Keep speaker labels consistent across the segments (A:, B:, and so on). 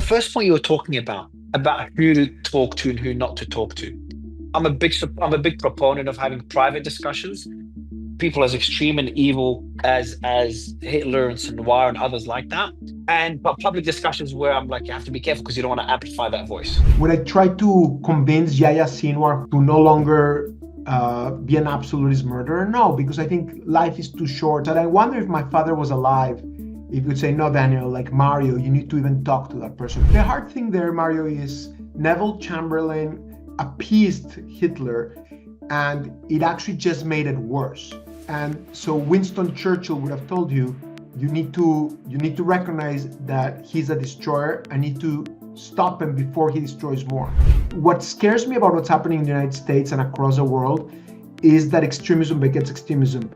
A: first point you were talking about who to talk to and who not to talk to. I'm a big proponent of having private discussions. People as extreme and evil as Hitler and Sinwar and others like that. But public discussions where I'm like, you have to be careful because you don't want to amplify that voice.
B: When I try to convince Yahya Sinwar to no longer be an absolutist murderer, no, because I think life is too short. And I wonder if my father was alive, if you'd say, no, Daniel, like Mario, you need to even talk to that person. The hard thing there, Mario, is Neville Chamberlain appeased Hitler, and it actually just made it worse. And so Winston Churchill would have told you, you need to recognize that he's a destroyer. I need to stop him before he destroys more. What scares me about what's happening in the United States and across the world is that extremism begets extremism.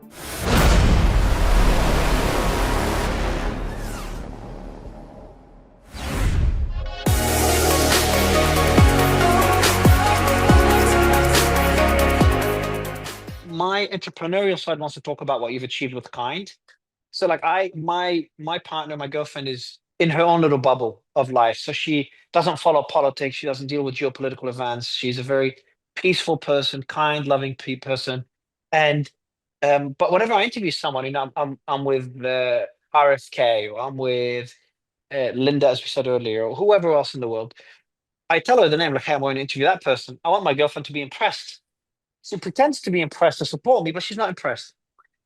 A: My entrepreneurial side wants to talk about what you've achieved with Kind. So like my partner, my girlfriend is in her own little bubble of life. So she doesn't follow politics. She doesn't deal with geopolitical events. She's a very peaceful person, kind, loving person. And but whenever I interview someone, I'm with RFK or I'm with Linda, as we said earlier, or whoever else in the world. I tell her the name, like, hey, I'm going to interview that person. I want my girlfriend to be impressed. She pretends to be impressed to support me, but she's not impressed.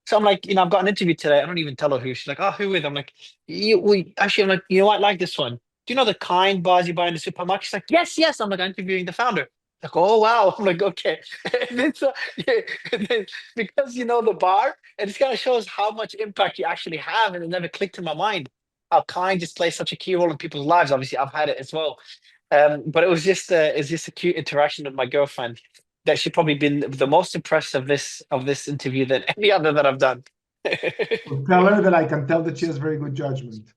A: So I'm like, I've got an interview today. I don't even tell her who. She's like, oh, who with? I'm like, I'm like, I like this one. Do you know the Kind bars you buy in the supermarket? She's like, yes, yes. I'm like, I'm interviewing the founder. Like, oh wow. I'm like, okay. And then, yeah, and then because you know the bar, and it kind of shows how much impact you actually have, and it never clicked in my mind how Kind just plays such a key role in people's lives. Obviously, I've had it as well. But it's just a cute interaction with my girlfriend that she's probably been the most impressed of this interview than any other that I've done.
B: So tell her that I can tell that she has very good judgment.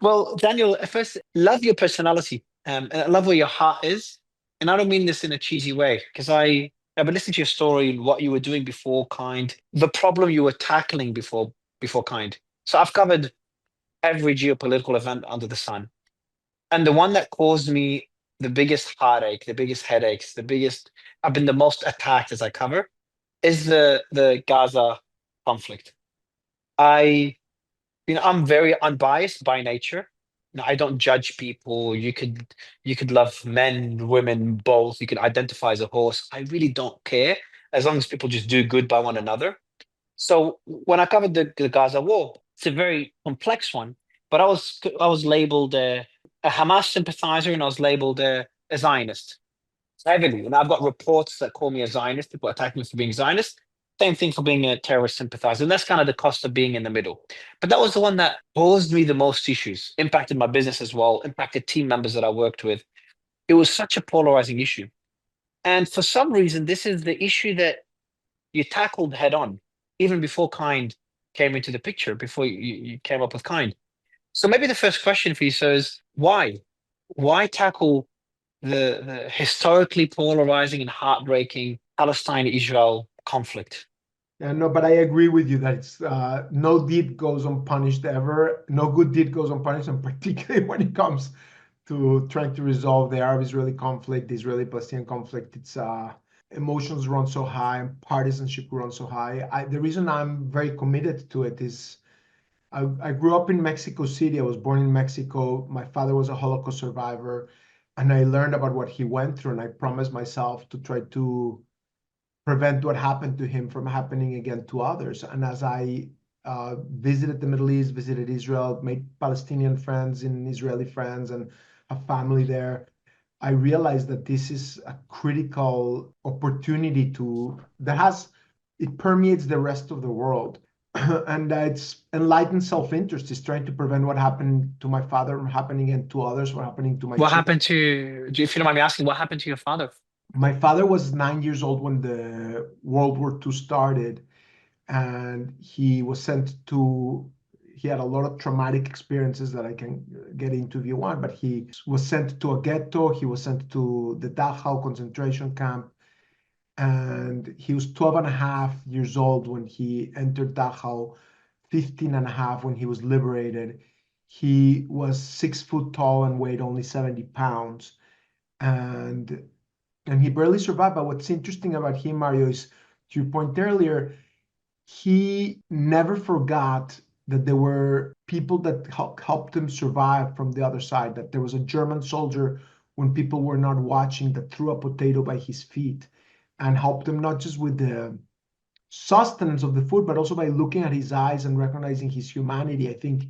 A: Well, Daniel, first, love your personality, and I love where your heart is. And I don't mean this in a cheesy way, because I've been listening to your story and what you were doing before Kind, the problem you were tackling before Kind. So I've covered every geopolitical event under the sun, and the one that caused me the biggest heartache, the biggest headaches, I've been the most attacked as I cover is the Gaza conflict. I, I'm very unbiased by nature. I don't judge people. You could love men, women, both. You can identify as a horse. I really don't care as long as people just do good by one another. So when I covered the Gaza war, it's a very complex one. But I was labeled a Hamas sympathizer, and I was labeled a Zionist heavily. And I've got reports that call me a Zionist. People attack me for being Zionist. Same thing for being a terrorist sympathizer. And that's kind of the cost of being in the middle. But that was the one that caused me the most issues, impacted my business as well, impacted team members that I worked with. It was such a polarizing issue. And for some reason, this is the issue that you tackled head on, even before Kind came into the picture, before you came up with Kind. So maybe the first question for you, sir, is why? Why tackle the historically polarizing and heartbreaking Palestine-Israel conflict?
B: Yeah, no, but I agree with you that it's no deed goes unpunished ever. No good deed goes unpunished, and particularly when it comes to trying to resolve the Arab-Israeli conflict, the Israeli-Palestinian conflict. It's emotions run so high and partisanship runs so high. The reason I'm very committed to it is I grew up in Mexico City. I was born in Mexico. My father was a Holocaust survivor, and I learned about what he went through, and I promised myself to try to prevent what happened to him from happening again to others. And as I visited the Middle East, visited Israel, made Palestinian friends and Israeli friends, and a family there, I realized that this is a critical opportunity it permeates the rest of the world. And it's enlightened self-interest. It's trying to prevent what happened to my father from happening again to others, what happening to my
A: What
B: children.
A: happened if you don't mind me asking, what happened to your father?
B: My father was 9 years old when the World War II started, and he had a lot of traumatic experiences that I can get into if you want, but he was sent to a ghetto. He was sent to the Dachau concentration camp, and he was 12 and a half years old when he entered Dachau, 15 and a half when he was liberated. He was 6 foot tall and weighed only 70 pounds. And he barely survived. But what's interesting about him, Mario, is to your point earlier, he never forgot that there were people that helped him survive from the other side, that there was a German soldier when people were not watching that threw a potato by his feet and helped him not just with the sustenance of the food, but also by looking at his eyes and recognizing his humanity. I think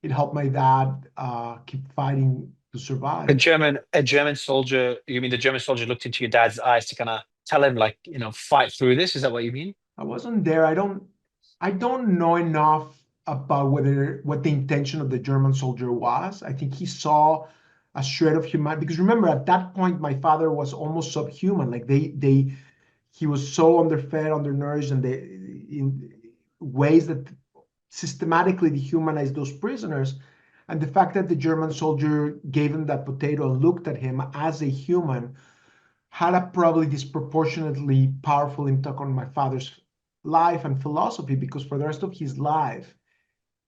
B: it helped my dad keep fighting to
A: A
B: survive.
A: German soldier, you mean the German soldier looked into your dad's eyes to kind of tell him, like, fight through this? Is that what you mean?
B: I wasn't there. I don't know enough about what the intention of the German soldier was. I think he saw a shred of humanity because remember at that point my father was almost subhuman. Like he was so underfed, undernourished, and they in ways that systematically dehumanized those prisoners. And the fact that the German soldier gave him that potato and looked at him as a human had a probably disproportionately powerful impact on my father's life and philosophy because for the rest of his life,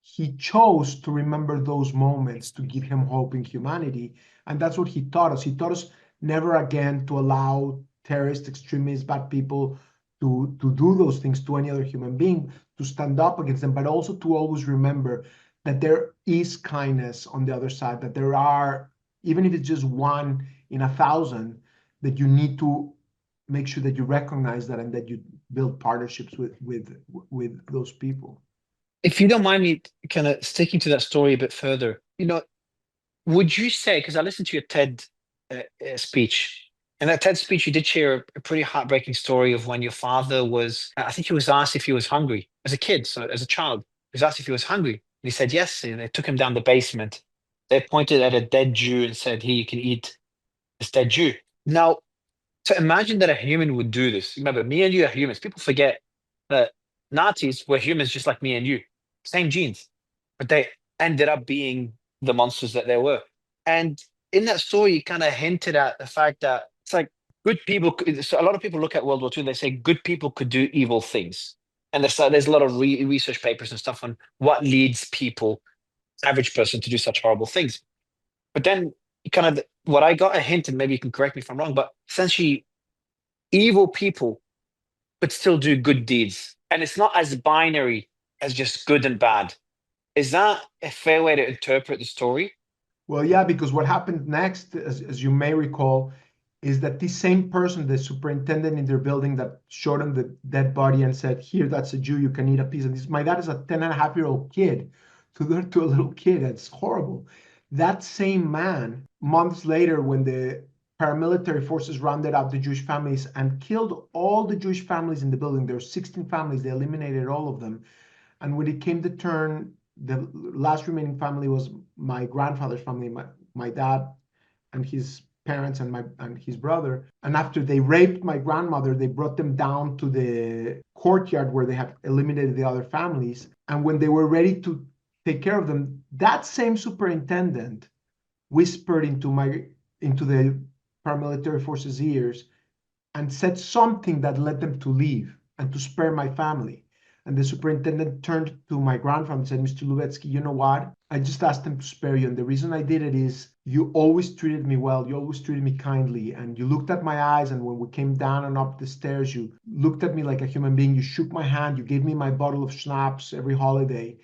B: he chose to remember those moments to give him hope in humanity. And that's what he taught us. He taught us never again to allow terrorists, extremists, bad people to do those things to any other human being, to stand up against them, but also to always remember that there is kindness on the other side, that there are, even if it's just one in 1,000, that you need to make sure that you recognize that and that you build partnerships with those people.
A: If you don't mind me kind of sticking to that story a bit further, would you say, because I listened to your TED speech, and that TED speech, you did share a pretty heartbreaking story of when your father was, I think he was asked if he was hungry as a kid, so as a child, he was asked if he was hungry. And he said yes, and they took him down the basement. They pointed at a dead Jew and said, "Here, you can eat this dead Jew." Now, to imagine that a human would do this, remember, me and you are humans. People forget that Nazis were humans just like me and you, same genes, but they ended up being the monsters that they were. And in that story, you kind of hinted at the fact that it's like good people. So a lot of people look at World War II, they say good people could do evil things. And there's a lot of research papers and stuff on what leads people, average person, to do such horrible things. But then kind of what I got a hint, and maybe you can correct me if I'm wrong, but essentially evil people could still do good deeds. And it's not as binary as just good and bad. Is that a fair way to interpret the story?
B: Well, yeah, because what happened next, as you may recall, is that this same person, the superintendent in their building that showed him the dead body and said, here, that's a Jew, you can eat a piece. And my dad is a 10 and a half-year-old kid to a little kid. That's horrible. That same man, months later, when the paramilitary forces rounded up the Jewish families and killed all the Jewish families in the building, there were 16 families, they eliminated all of them. And when it came to turn, the last remaining family was my grandfather's family, my dad and his parents and his brother. And after they raped my grandmother, they brought them down to the courtyard where they had eliminated the other families. And when they were ready to take care of them, that same superintendent whispered into the paramilitary forces' ears and said something that led them to leave and to spare my family. And the superintendent turned to my grandfather and said, Mr. Lubetzky, you know what? I just asked them to spare you. And the reason I did it is you always treated me well. You always treated me kindly. And you looked at my eyes. And when we came down and up the stairs, you looked at me like a human being. You shook my hand. You gave me my bottle of schnapps every holiday.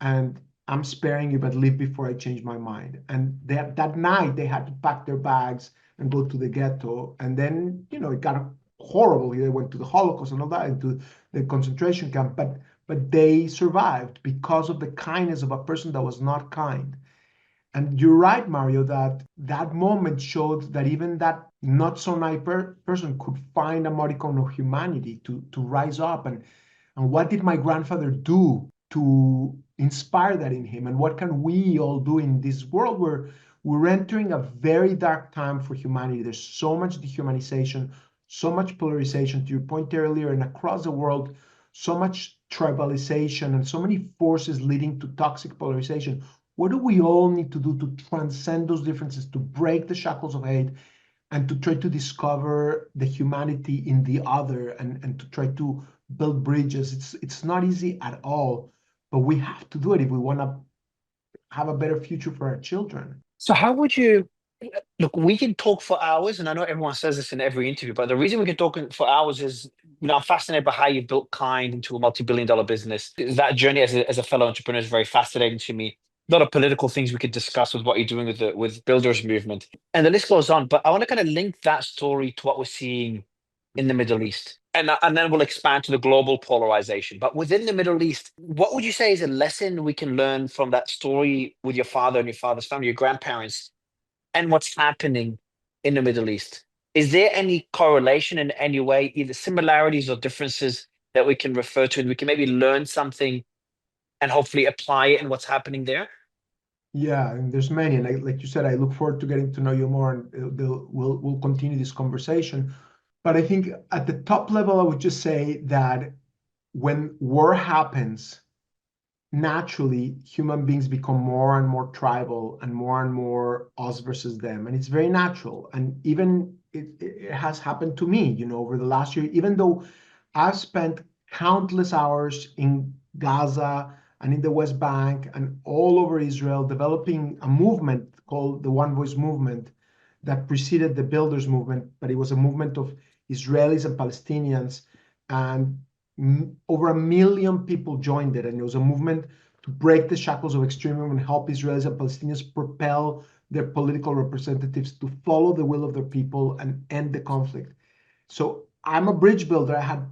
B: And I'm sparing you, but leave before I change my mind. And that night, they had to pack their bags and go to the ghetto. And then, it got horrible. They went to the Holocaust and all that, into the concentration camp. But they survived because of the kindness of a person that was not kind. And you're right, Mario, that moment showed that even that not so nice person could find a modicum of humanity to rise up. And what did my grandfather do to inspire that in him? And what can we all do in this world where we're entering a very dark time for humanity? There's so much dehumanization, so much polarization, to your point earlier, and across the world, so much tribalization and so many forces leading to toxic polarization. What do we all need to do to transcend those differences, to break the shackles of hate, and to try to discover the humanity in the other, and to try to build bridges? It's not easy at all, but we have to do it if we want to have a better future for our children.
A: So how would you look? We can talk for hours, and I know everyone says this in every interview, but the reason we can talk for hours is, I'm fascinated by how you built Kind into a multi-billion-dollar business. That journey as a fellow entrepreneur is very fascinating to me. A lot of political things we could discuss with what you're doing with the builders movement, and the list goes on. But I want to kind of link that story to what we're seeing in the Middle East. And then we'll expand to the global polarization. But within the Middle East, what would you say is a lesson we can learn from that story with your father and your father's family, your grandparents, and what's happening in the Middle East? Is there any correlation in any way, either similarities or differences that we can refer to, and we can maybe learn something and hopefully apply it in what's happening there?
B: Yeah, and there's many, and like you said, I look forward to getting to know you more, and we'll continue this conversation. But I think at the top level, I would just say that when war happens, naturally human beings become more and more tribal and more us versus them, and it's very natural. And even it has happened to me, over the last year, even though I've spent countless hours in Gaza and in the West Bank and all over Israel developing a movement called the One Voice movement that preceded the Builders movement, but it was a movement of Israelis and Palestinians, and over 1 million people joined it. And it was a movement to break the shackles of extremism and help Israelis and Palestinians propel their political representatives to follow the will of their people and end the conflict. So I'm a bridge builder. I had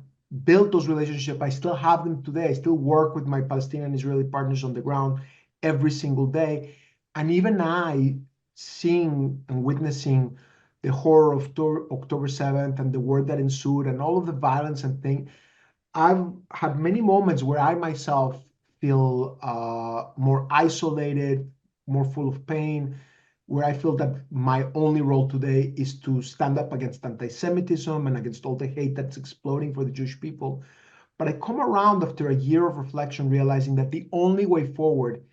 B: built those relationships. I still have them today. I still work with my Palestinian and Israeli partners on the ground every single day. And even I, seeing and witnessing the horror of October 7th and the war that ensued and all of the violence and things, I've had many moments where I myself feel more isolated, more full of pain, where I feel that my only role today is to stand up against anti-Semitism and against all the hate that's exploding for the Jewish people. But I come around after a year of reflection, realizing that the only way forward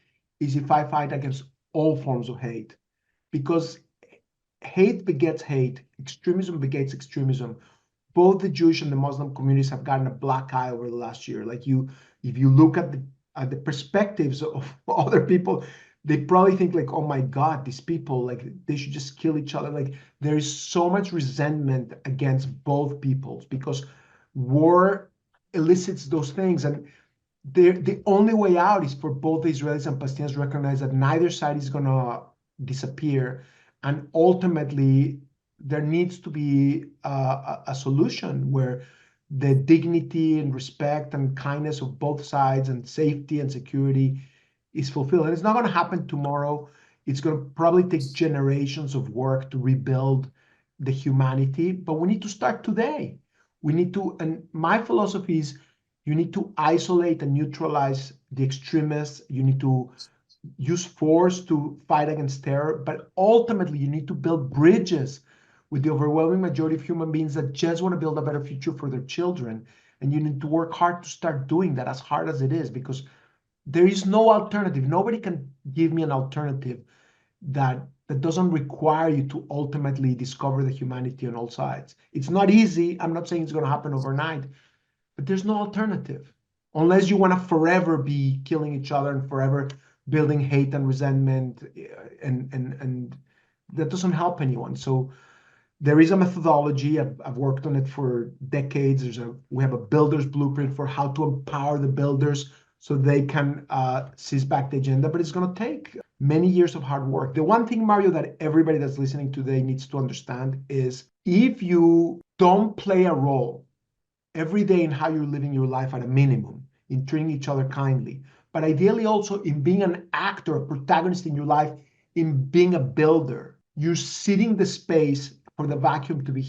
B: is if I fight against all forms of hate, because hate begets hate, extremism begets extremism. Both the Jewish and the Muslim communities have gotten a black eye over the last year. If you look at the perspectives of other people, they probably think like, oh my God, these people, like they should just kill each other. Like there is so much resentment against both peoples because war elicits those things. And the only way out is for both the Israelis and Palestinians to recognize that neither side is going to disappear. And ultimately, there needs to be a solution where the dignity and respect and kindness of both sides and safety and security is fulfilled. And it's not going to happen tomorrow. It's going to probably take generations of work to rebuild the humanity, but we need to start today. We need to, and my philosophy is you need to isolate and neutralize the extremists. You need to use force to fight against terror, but ultimately you need to build bridges with the overwhelming majority of human beings that just want to build a better future for their children. And you need to work hard to start doing that, as hard as it is, because there is no alternative. Nobody can give me an alternative that doesn't require you to ultimately discover the humanity on all sides. It's not easy. I'm not saying it's going to happen overnight, but there's no alternative unless you want to forever be killing each other and forever building hate and resentment, and that doesn't help anyone. So there is a methodology. I've worked on it for decades. We have a builder's blueprint for how to empower the builders so they can seize back the agenda, but it's going to take many years of hard work. The one thing, Mario, that everybody that's listening today needs to understand is if you don't play a role every day in how you're living your life at a minimum, in treating each other kindly, but ideally also in being an actor, a protagonist in your life, in being a builder, you're seeding the space for the vacuum to be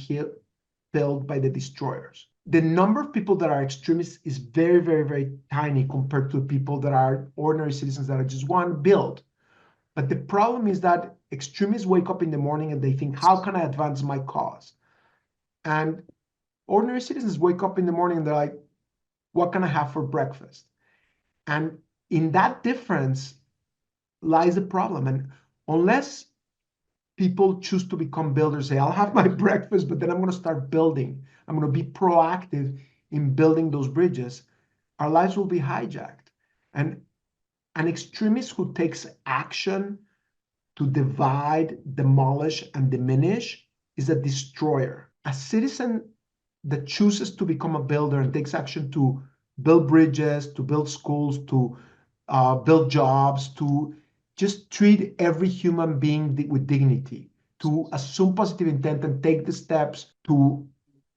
B: filled by the destroyers. The number of people that are extremists is very, very, very tiny compared to people that are ordinary citizens that are just want to build. But the problem is that extremists wake up in the morning and they think, how can I advance my cause? And ordinary citizens wake up in the morning and they're like, what can I have for breakfast? And in that difference lies the problem. And unless people choose to become builders, say, I'll have my breakfast, but then I'm going to start building. I'm going to be proactive in building those bridges. Our lives will be hijacked. And An extremist who takes action to divide, demolish, and diminish is a destroyer. A citizen that chooses to become a builder and takes action to build bridges, to build schools, to build jobs, to just treat every human being with dignity, to assume positive intent and take the steps to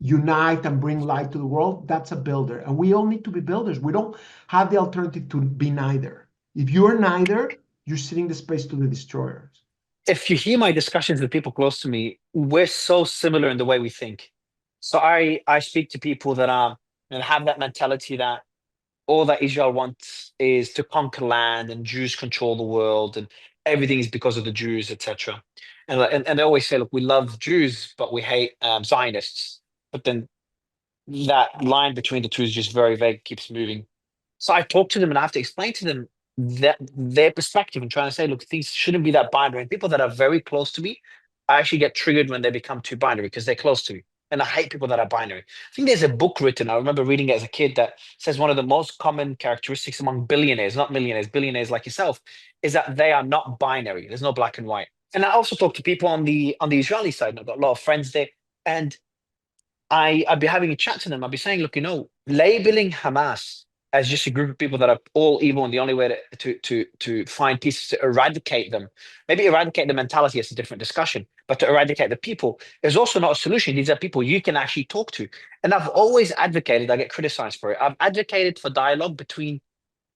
B: unite and bring light to the world, that's a builder. And we all need to be builders. We don't have the alternative to be neither. If you are neither, you're sitting the space to the destroyers.
A: If you hear my discussions with people close to me, we're so similar in the way we think. So I speak to people that are and have that mentality that all that Israel wants is to conquer land and Jews control the world and everything is because of the Jews, etc. And they always say, look, we love Jews, but we hate Zionists. But then that line between the two is just very vague, keeps moving. So I talk to them and I have to explain to them that their perspective and trying to say, look, things shouldn't be that binary. And people that are very close to me, I actually get triggered when they become too binary because they're close to me. And I hate people that are binary. I think there's a book written, I remember reading it as a kid, that says one of the most common characteristics among billionaires, not millionaires, billionaires like yourself, is that they are not binary. There's no black and white. And I also talk to people on the Israeli side, and I've got a lot of friends there. And I'd be having a chat to them. I'd be saying, look, labeling Hamas as just a group of people that are all evil, and the only way to find peace is to eradicate them. Maybe eradicate the mentality is a different discussion, but to eradicate the people is also not a solution. These are people you can actually talk to. And I've always advocated, I get criticized for it. I've advocated for dialogue between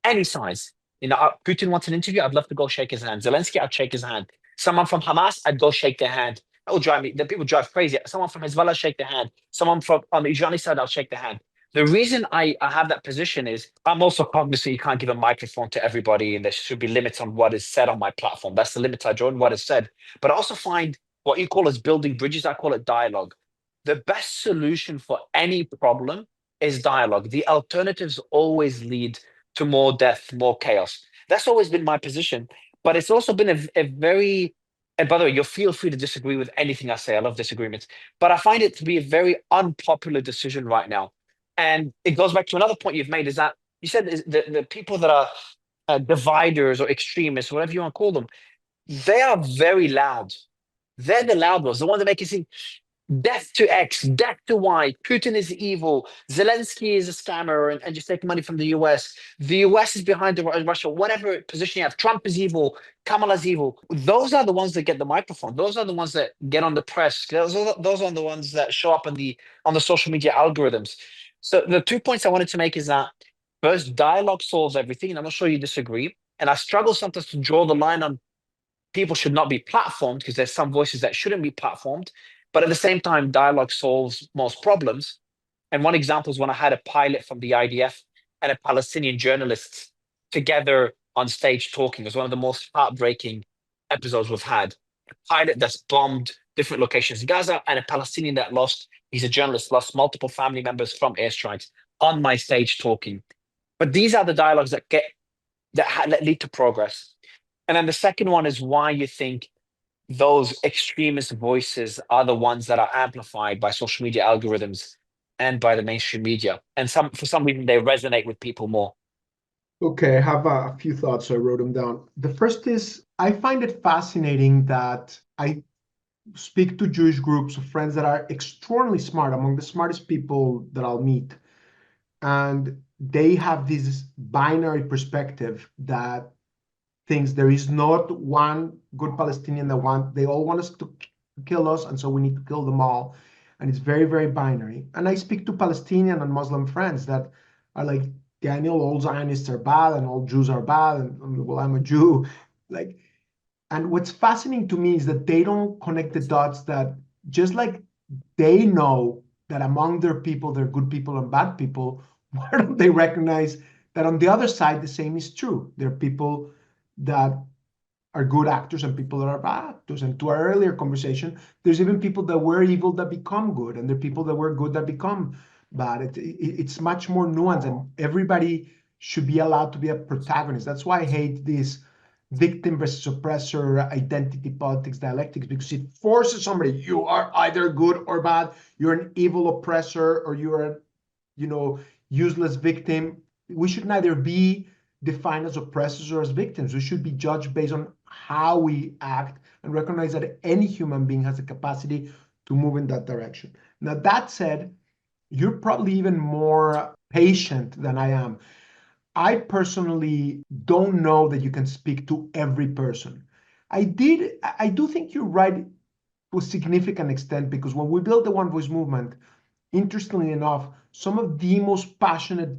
A: any size. Putin wants an interview, I'd love to go shake his hand. Zelensky, I'd shake his hand. Someone from Hamas, I'd go shake their hand. That will drive me. The people drive crazy. Someone from Hezbollah, shake their hand. Someone from on the Israeli side, I'll shake their hand. The reason I have that position is I'm also cognizant you can't give a microphone to everybody, and there should be limits on what is said on my platform. That's the limit I draw on what is said. But I also find what you call as building bridges, I call it dialogue. The best solution for any problem is dialogue. The alternatives always lead to more death, more chaos. That's always been my position. But it's also been a very, and by the way, you'll feel free to disagree with anything I say. I love disagreements. But I find it to be a very unpopular decision right now. And it goes back to another point you've made is that you said the people that are dividers or extremists, whatever you want to call them, they are very loud. They're the loud ones, the ones that make you think death to X, death to Y, Putin is evil, Zelensky is a scammer and just taking money from the US. The US is behind Russia, whatever position you have. Trump is evil, Kamala's evil. Those are the ones that get the microphone. Those are the ones that get on the press. Those are the ones that show up on the social media algorithms. So the 2 points I wanted to make is that first, dialogue solves everything, and I'm not sure you disagree. And I struggle sometimes to draw the line on people should not be platformed because there's some voices that shouldn't be platformed. But at the same time, dialogue solves most problems. And one example is when I had a pilot from the IDF and a Palestinian journalist together on stage talking. It was one of the most heartbreaking episodes we've had. A pilot that's bombed different locations in Gaza and a Palestinian that he's a journalist, lost multiple family members from airstrikes on my stage talking. But these are the dialogues that lead to progress. And then the second one is why you think those extremist voices are the ones that are amplified by social media algorithms and by the mainstream media. And for some reason, they resonate with people more.
B: Okay, I have a few thoughts, so I wrote them down. The first is I find it fascinating that I speak to Jewish groups of friends that are extraordinarily smart, among the smartest people that I'll meet. And they have this binary perspective that thinks there is not one good Palestinian they all want us to kill us, and so we need to kill them all. And it's very, very binary. And I speak to Palestinian and Muslim friends that are like, Daniel, all Zionists are bad and all Jews are bad. And well, I'm a Jew. Like, and what's fascinating to me is that they don't connect the dots that just like they know that among their people, there are good people and bad people, why don't they recognize that on the other side, the same is true? There are people that are good actors and people that are bad actors. And to our earlier conversation, there's even people that were evil that become good, and there are people that were good that become bad. It's much more nuanced, and everybody should be allowed to be a protagonist. That's why I hate this victim versus oppressor identity politics dialectics, because it forces somebody, you are either good or bad, you're an evil oppressor, or you're a useless victim. We should neither be defined as oppressors or as victims. We should be judged based on how we act and recognize that any human being has the capacity to move in that direction. Now, that said, you're probably even more patient than I am. I personally don't know that you can speak to every person. I do think you're right to a significant extent, because when we built the One Voice movement, interestingly enough, some of the most passionate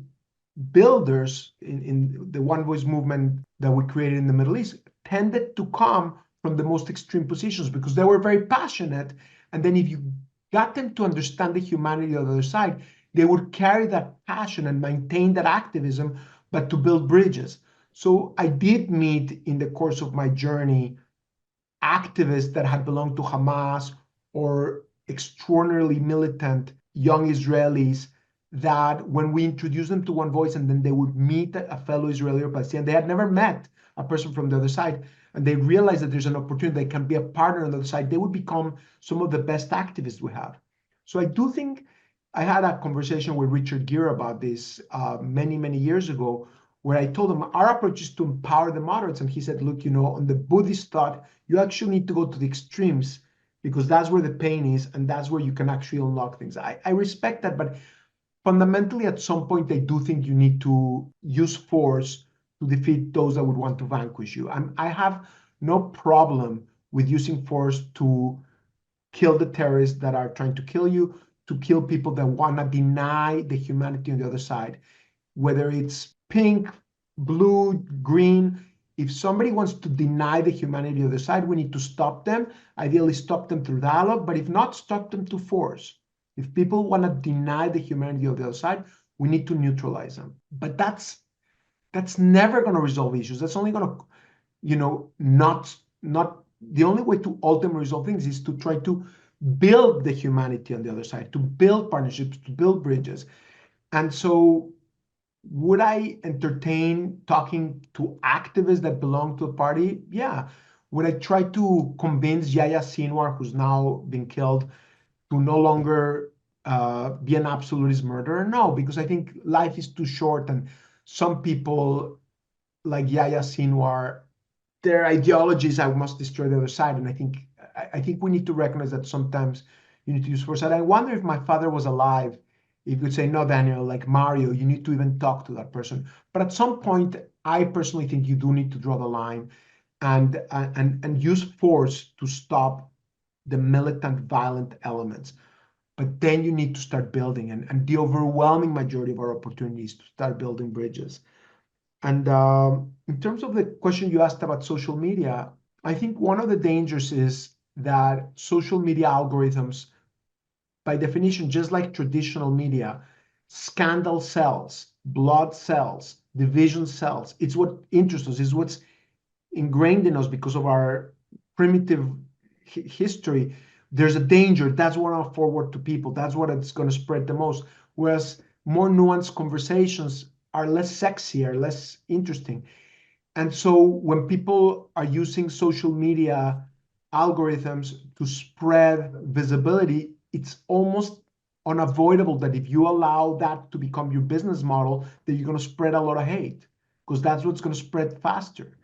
B: builders in the One Voice movement that we created in the Middle East tended to come from the most extreme positions because they were very passionate. And then if you got them to understand the humanity of the other side, they would carry that passion and maintain that activism, but to build bridges. So I did meet in the course of my journey activists that had belonged to Hamas or extraordinarily militant young Israelis that when we introduced them to One Voice and then they would meet a fellow Israeli or Palestinian, they had never met a person from the other side, and they realized that there's an opportunity, they can be a partner on the other side, they would become some of the best activists we have. So I do think I had a conversation with Richard Gere about this many, many years ago, where I told him our approach is to empower the moderates. And he said, look, on the Buddhist thought, you actually need to go to the extremes because that's where the pain is and that's where you can actually unlock things. I respect that, but fundamentally at some point I do think you need to use force to defeat those that would want to vanquish you. I have no problem with using force to kill the terrorists that are trying to kill you, to kill people that want to deny the humanity on the other side, whether it's pink, blue, green. If somebody wants to deny the humanity of the other side, we need to stop them. Ideally, stop them through dialogue, but if not, stop them through force. If people want to deny the humanity of the other side, we need to neutralize them. But that's never going to resolve issues. That's only going to, not the only way to ultimately resolve things is to try to build the humanity on the other side, to build partnerships, to build bridges. And so would I entertain talking to activists that belong to a party? Yeah. Would I try to convince Yahya Sinwar, who's now been killed, to no longer be an absolutist murderer? No, because I think life is too short, and some people like Yahya Sinwar, their ideologies, I must destroy the other side. And I think we need to recognize that sometimes you need to use force. And I wonder if my father was alive, if you could say, no, Daniel, like Mario, you need to even talk to that person. But at some point, I personally think you do need to draw the line and use force to stop the militant, violent elements. But then you need to start building, and the overwhelming majority of our opportunities to start building bridges. And in terms of the question you asked about social media, I think one of the dangers is that social media algorithms, by definition, just like traditional media, scandal sells, blood sells, division sells. It's what interests us, is what's ingrained in us because of our primitive history. There's a danger. That's what I'll forward to people. That's what it's going to spread the most. Whereas more nuanced conversations are less sexy, are less interesting. And so when people are using social media algorithms to spread visibility, it's almost unavoidable that if you allow that to become your business model, that you're going to spread a lot of hate, because that's what's going to spread faster.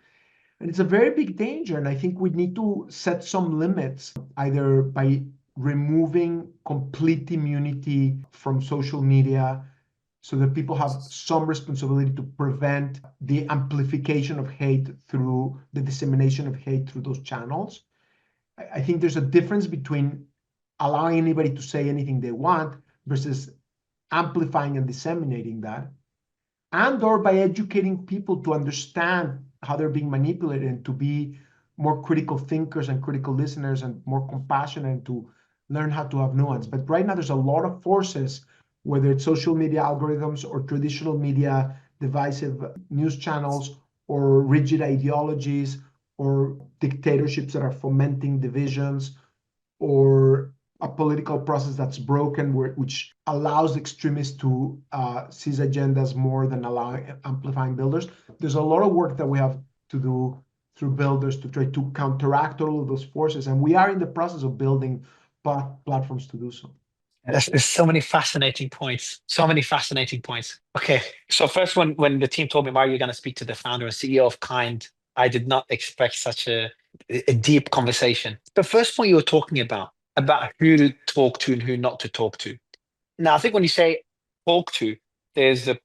B: And it's a very big danger. And I think we need to set some limits, either by removing complete immunity from social media, so that people have some responsibility to prevent the amplification of hate through the dissemination of hate through those channels. I think there's a difference between allowing anybody to say anything they want versus amplifying and disseminating that, and or by educating people to understand how they're being manipulated and to be more critical thinkers and critical listeners and more compassionate, and to learn how to have nuance. But right now there's a lot of forces, whether it's social media algorithms or traditional media, divisive news channels, or rigid ideologies, or dictatorships that are fomenting divisions, or a political process that's broken, which allows extremists to seize agendas more than allowing amplifying builders. There's a lot of work that we have to do through builders to try to counteract all of those forces, and we are in the process of building platforms to do so.
A: There's so many fascinating points. So many fascinating points. Okay. So first, when the team told me, Mario, you're going to speak to the founder and CEO of Kind, I did not expect such a deep conversation. The first point you were talking about who to talk to and who not to talk to. Now, I think when you say talk to, there's the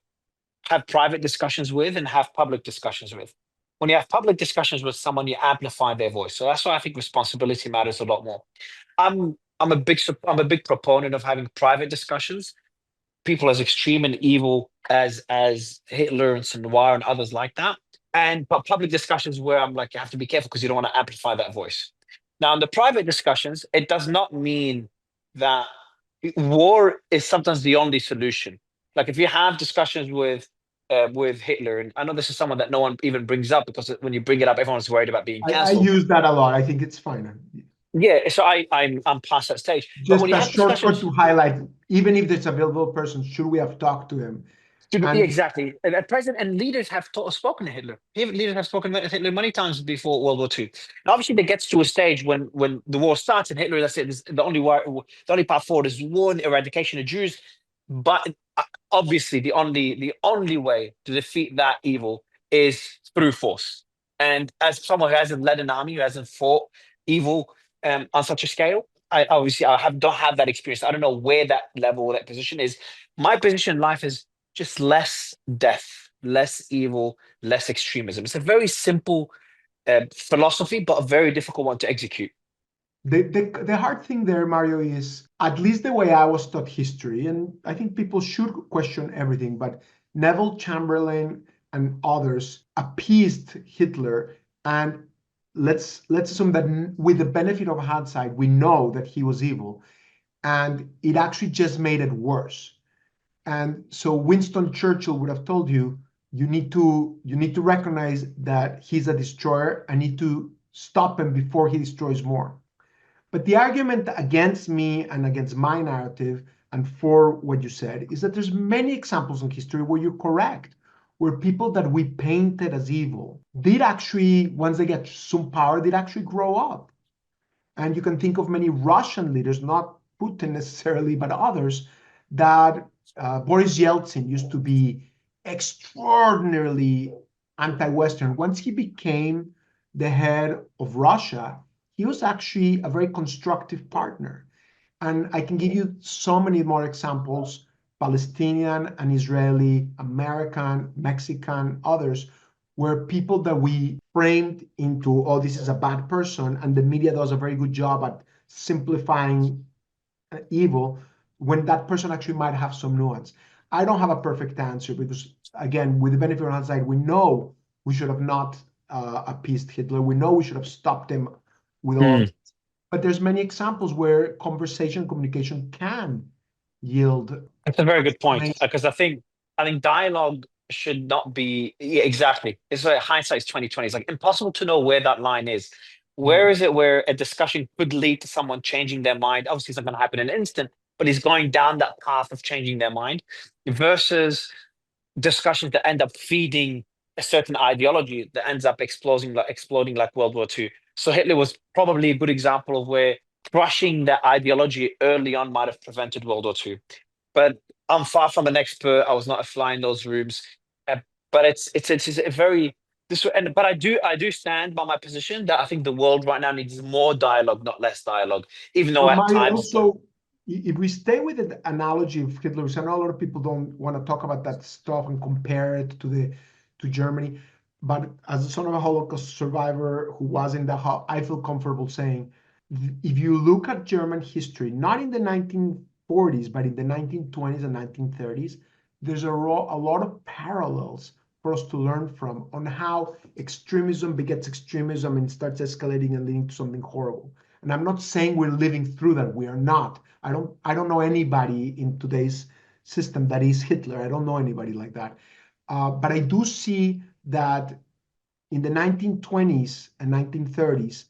A: have private discussions with and have public discussions with. When you have public discussions with someone, you amplify their voice. So that's why I think responsibility matters a lot more. I'm a big proponent of having private discussions. People as extreme and evil as Hitler and Noir and others like that. And but public discussions where I'm like, you have to be careful because you don't want to amplify that voice. Now, in the private discussions, it does not mean that war is sometimes the only solution. Like if you have discussions with Hitler, and I know this is someone that no one even brings up because when you bring it up, everyone's worried about being
B: I
A: cancelled.
B: use that a lot. I think it's fine.
A: Yeah, so I'm past that stage. But
B: Just
A: when you
B: a
A: have
B: shortcut
A: discussions,
B: to highlight, even if there's a available person, should we have talked to him?
A: yeah,
B: And
A: exactly. And president and leaders have spoken to Hitler. Even leaders have spoken to Hitler many times before World War II. And obviously, there gets to a stage when the war starts, and Hitler, that's it. The only way, the only path forward is war, and eradication of Jews. But obviously, the only way to defeat that evil is through force. And as someone who hasn't led an army, who hasn't fought evil on such a scale, I don't have that experience. I don't know where that level, that position is. My position in life is just less death, less evil, less extremism. It's a very simple philosophy, but a very difficult one to execute.
B: the hard thing there, Mario, is at least the way I was taught history, and I think people should question everything, but Neville Chamberlain and others appeased Hitler, and let's assume that with the benefit of hindsight, we know that he was evil, and it actually just made it worse. And so Winston Churchill would have told you, you need to recognize that he's a destroyer and need to stop him before he destroys more. But the argument against me and against my narrative and for what you said is that there's many examples in history where you're correct, where people that we painted as evil did actually, once they get some power, did actually grow up. And you can think of many Russian leaders, not Putin necessarily, but others, that Boris Yeltsin used to be extraordinarily anti-Western. Once he became the head of Russia, he was actually a very constructive partner. And I can give you so many more examples, Palestinian and Israeli, American, Mexican, others, where people that we framed into, oh, this is a bad person, and the media does a very good job at simplifying evil, when that person actually might have some nuance. I don't have a perfect answer because, again, with the benefit of hindsight, we know we should have not appeased Hitler. We know we should have stopped him with all of
A: Mm.
B: it. But there's many examples where conversation, communication can yield
A: That's a very good point
B: explanation.
A: because I think dialogue should not be, yeah, exactly. It's like hindsight's 2020. It's like impossible to know where that line is. Where
B: Mm.
A: is it where a discussion could lead to someone changing their mind? Obviously, it's not going to happen in an instant, but he's going down that path of changing their mind versus discussions that end up feeding a certain ideology that ends up exploding like World War II. So Hitler was probably a good example of where crushing that ideology early on might have prevented World War II. But I'm far from an expert. I was not a fly in those rooms. Uh, but it's a very this and but I do stand by my position that I think the world right now needs more dialogue, not less dialogue. Even though
B: But
A: at
B: Mario,
A: times the
B: also, if we stay with the analogy of Hitler, I know a lot of people don't want to talk about that stuff and compare it to Germany. But as a son of a Holocaust survivor who was in the I feel comfortable saying, if you look at German history, not in the 1940s, but in the 1920s and 1930s, there's a lot of parallels for us to learn from on how extremism begets extremism and starts escalating and leading to something horrible. And I'm not saying we're living through that. We are not. I don't know anybody in today's system that is Hitler. I don't know anybody like that. But I do see that in the 1920s and 1930s,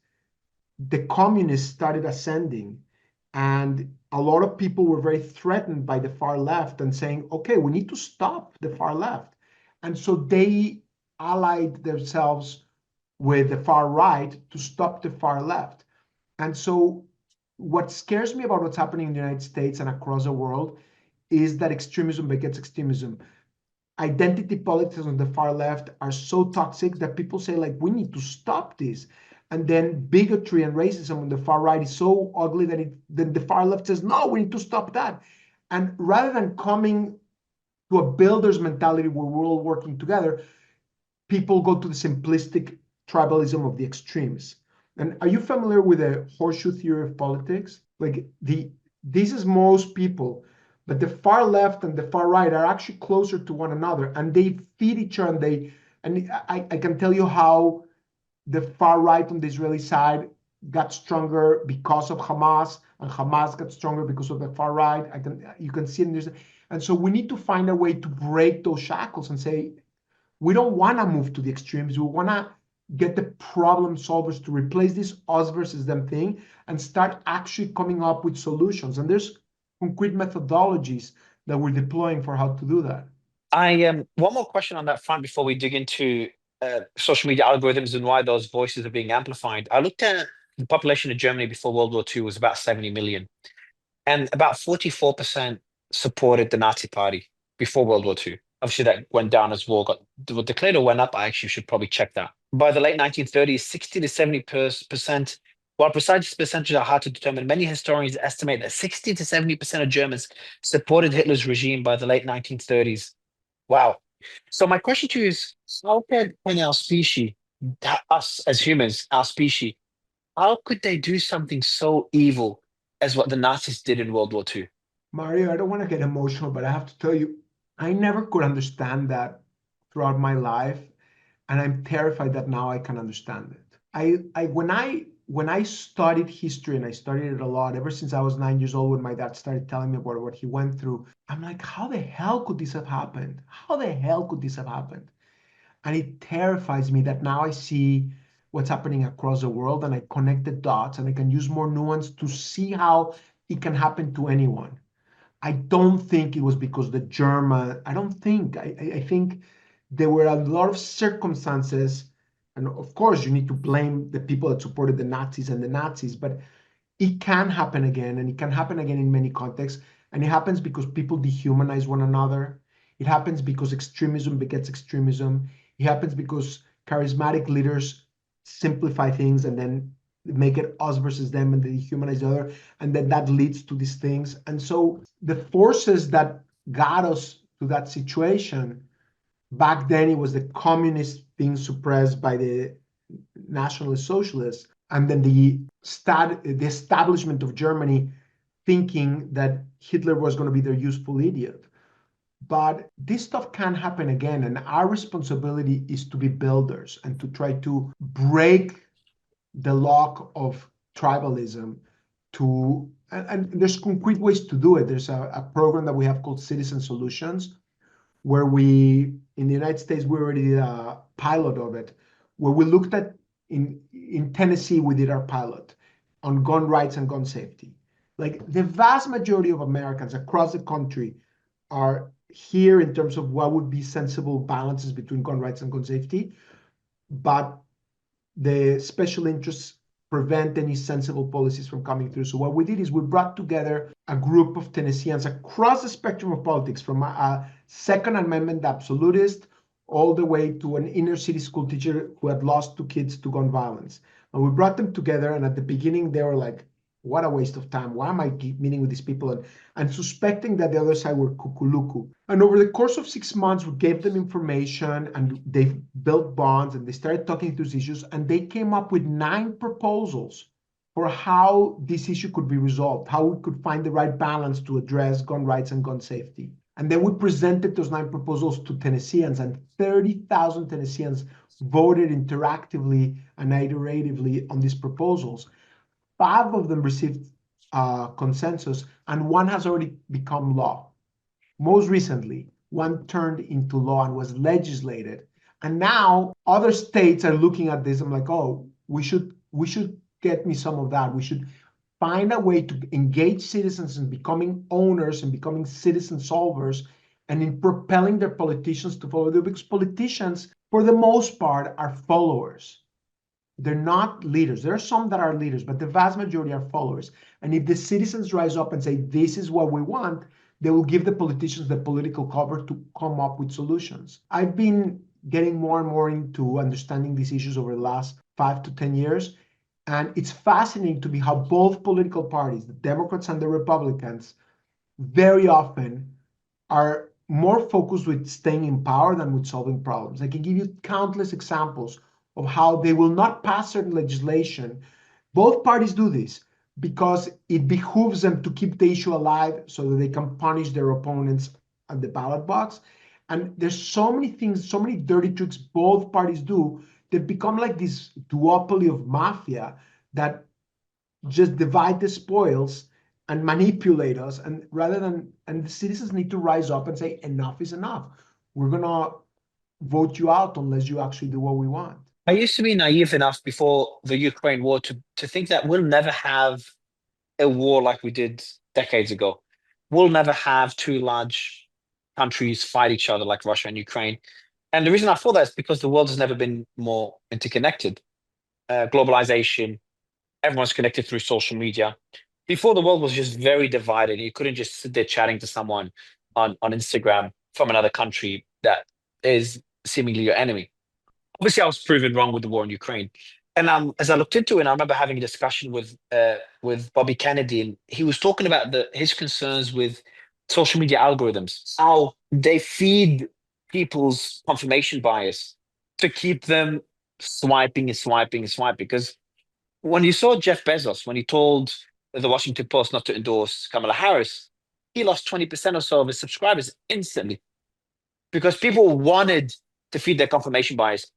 B: the communists started ascending, and a lot of people were very threatened by the far left and saying, okay, we need to stop the far left. And so they allied themselves with the far right to stop the far left. And so what scares me about what's happening in the United States and across the world is that extremism begets extremism. Identity politics on the far left are so toxic that people say, like, we need to stop this. And then bigotry and racism on the far right is so ugly that then the far left says, no, we need to stop that. And rather than coming to a builder's mentality where we're all working together, people go to the simplistic tribalism of the extremes. And are you familiar with the horseshoe theory of politics? Like this is most people, but the far left and the far right are actually closer to one another, and they feed each other. And I can tell you how the far right on the Israeli side got stronger because of Hamas, and Hamas got stronger because of the far right. You can see it in this. And so we need to find a way to break those shackles and say, we don't want to move to the extremes. We want to get the problem solvers to replace this us versus them thing and start actually coming up with solutions. And there's concrete methodologies that we're deploying for how to do that.
A: One more question on that front before we dig into social media algorithms and why those voices are being amplified. I looked at the population of Germany before World War II was about 70 million, and about 44% supported the Nazi Party before World War II. Obviously, that went down as war got declared or went up. I actually should probably check that. By the late 1930s, 60 to 70%. While precise percentages are hard to determine, many historians estimate that 60 to 70% of Germans supported Hitler's regime by the late 1930s. Wow. So my question to you is, how can our species, us as humans, our species, how could they do something so evil as what the Nazis did in World War II?
B: Mario, I don't want to get emotional, but I have to tell you, I never could understand that throughout my life, and I'm terrified that now I can understand it. When I studied history, and I studied it a lot ever since I was 9 years old, when my dad started telling me about what he went through, I'm like, how the hell could this have happened? How the hell could this have happened? And it terrifies me that now I see what's happening across the world, and I connect the dots, and I can use more nuance to see how it can happen to anyone. I don't think it was because the German, I don't think, I think there were a lot of circumstances. And of course, you need to blame the people that supported the Nazis and the Nazis, but it can happen again, and it can happen again in many contexts. And it happens because people dehumanize one another. It happens because extremism begets extremism. It happens because charismatic leaders simplify things and then make it us versus them, and they dehumanize the other. And then that leads to these things. And so the forces that got us to that situation, back then it was the communists being suppressed by the nationalist socialists, and then the establishment of Germany thinking that Hitler was going to be their useful idiot. But this stuff can happen again, and our responsibility is to be builders and to try to break the lock of tribalism and there's concrete ways to do it. There's a program that we have called Citizen Solutions, where we, in the United States, we already did a pilot of it, where we looked at, in Tennessee, we did our pilot on gun rights and gun safety. Like the vast majority of Americans across the country are here in terms of what would be sensible balances between gun rights and gun safety, but the special interests prevent any sensible policies from coming through. So what we did is we brought together a group of Tennesseans across the spectrum of politics, from a Second Amendment absolutist all the way to an inner city school teacher who had lost two kids to gun violence. And we brought them together, and at the beginning they were like, what a waste of time. Why am I meeting with these people? And suspecting that the other side were kukuluku. And over the course of 6 months, we gave them information, and they built bonds, and they started talking through these issues, and they came up with 9 proposals for how this issue could be resolved, how we could find the right balance to address gun rights and gun safety. And then we presented those 9 proposals to Tennesseans, and 30,000 Tennesseans voted interactively and iteratively on these proposals. 5 of them received consensus, and 1 has already become law. Most recently, 1 turned into law and was legislated. And now other states are looking at this. I'm like, oh, we should get me some of that. We should find a way to engage citizens in becoming owners and becoming citizen solvers, and in propelling their politicians to follow them, because politicians, for the most part, are followers. they're not leaders. There are some that are leaders, but the vast majority are followers. And if the citizens rise up and say, this is what we want, they will give the politicians the political cover to come up with solutions. I've been getting more and more into understanding these issues over the last 5 to 10 years. And it's fascinating to me how both political parties, the Democrats and the Republicans, very often are more focused with staying in power than with solving problems. I can give you countless examples of how they will not pass certain legislation. Both parties do this because it behooves them to keep the issue alive so that they can punish their opponents at the ballot box. And there's so many things, so many dirty tricks both parties do that become like this duopoly of mafia that just divide the spoils and manipulate us. And the citizens need to rise up and say, enough is enough. We're going to vote you out unless you actually do what we want.
A: I used to be naive enough before the Ukraine war to think that we'll never have a war like we did decades ago. We'll never have two large countries fight each other like Russia and Ukraine. And the reason I thought that is because the world has never been more interconnected. Globalization, everyone's connected through social media. Before, the world was just very divided. You couldn't just sit there chatting to someone on Instagram from another country that is seemingly your enemy. Obviously, I was proven wrong with the war in Ukraine. And as I looked into it, I remember having a discussion with Bobby Kennedy, and he was talking about his concerns with social media algorithms, how they feed people's confirmation bias to keep them swiping and swiping and swiping. Because when you saw Jeff Bezos, when he told the Washington Post not to endorse Kamala Harris, he lost 20% or so of his subscribers instantly because people wanted to feed their confirmation bias.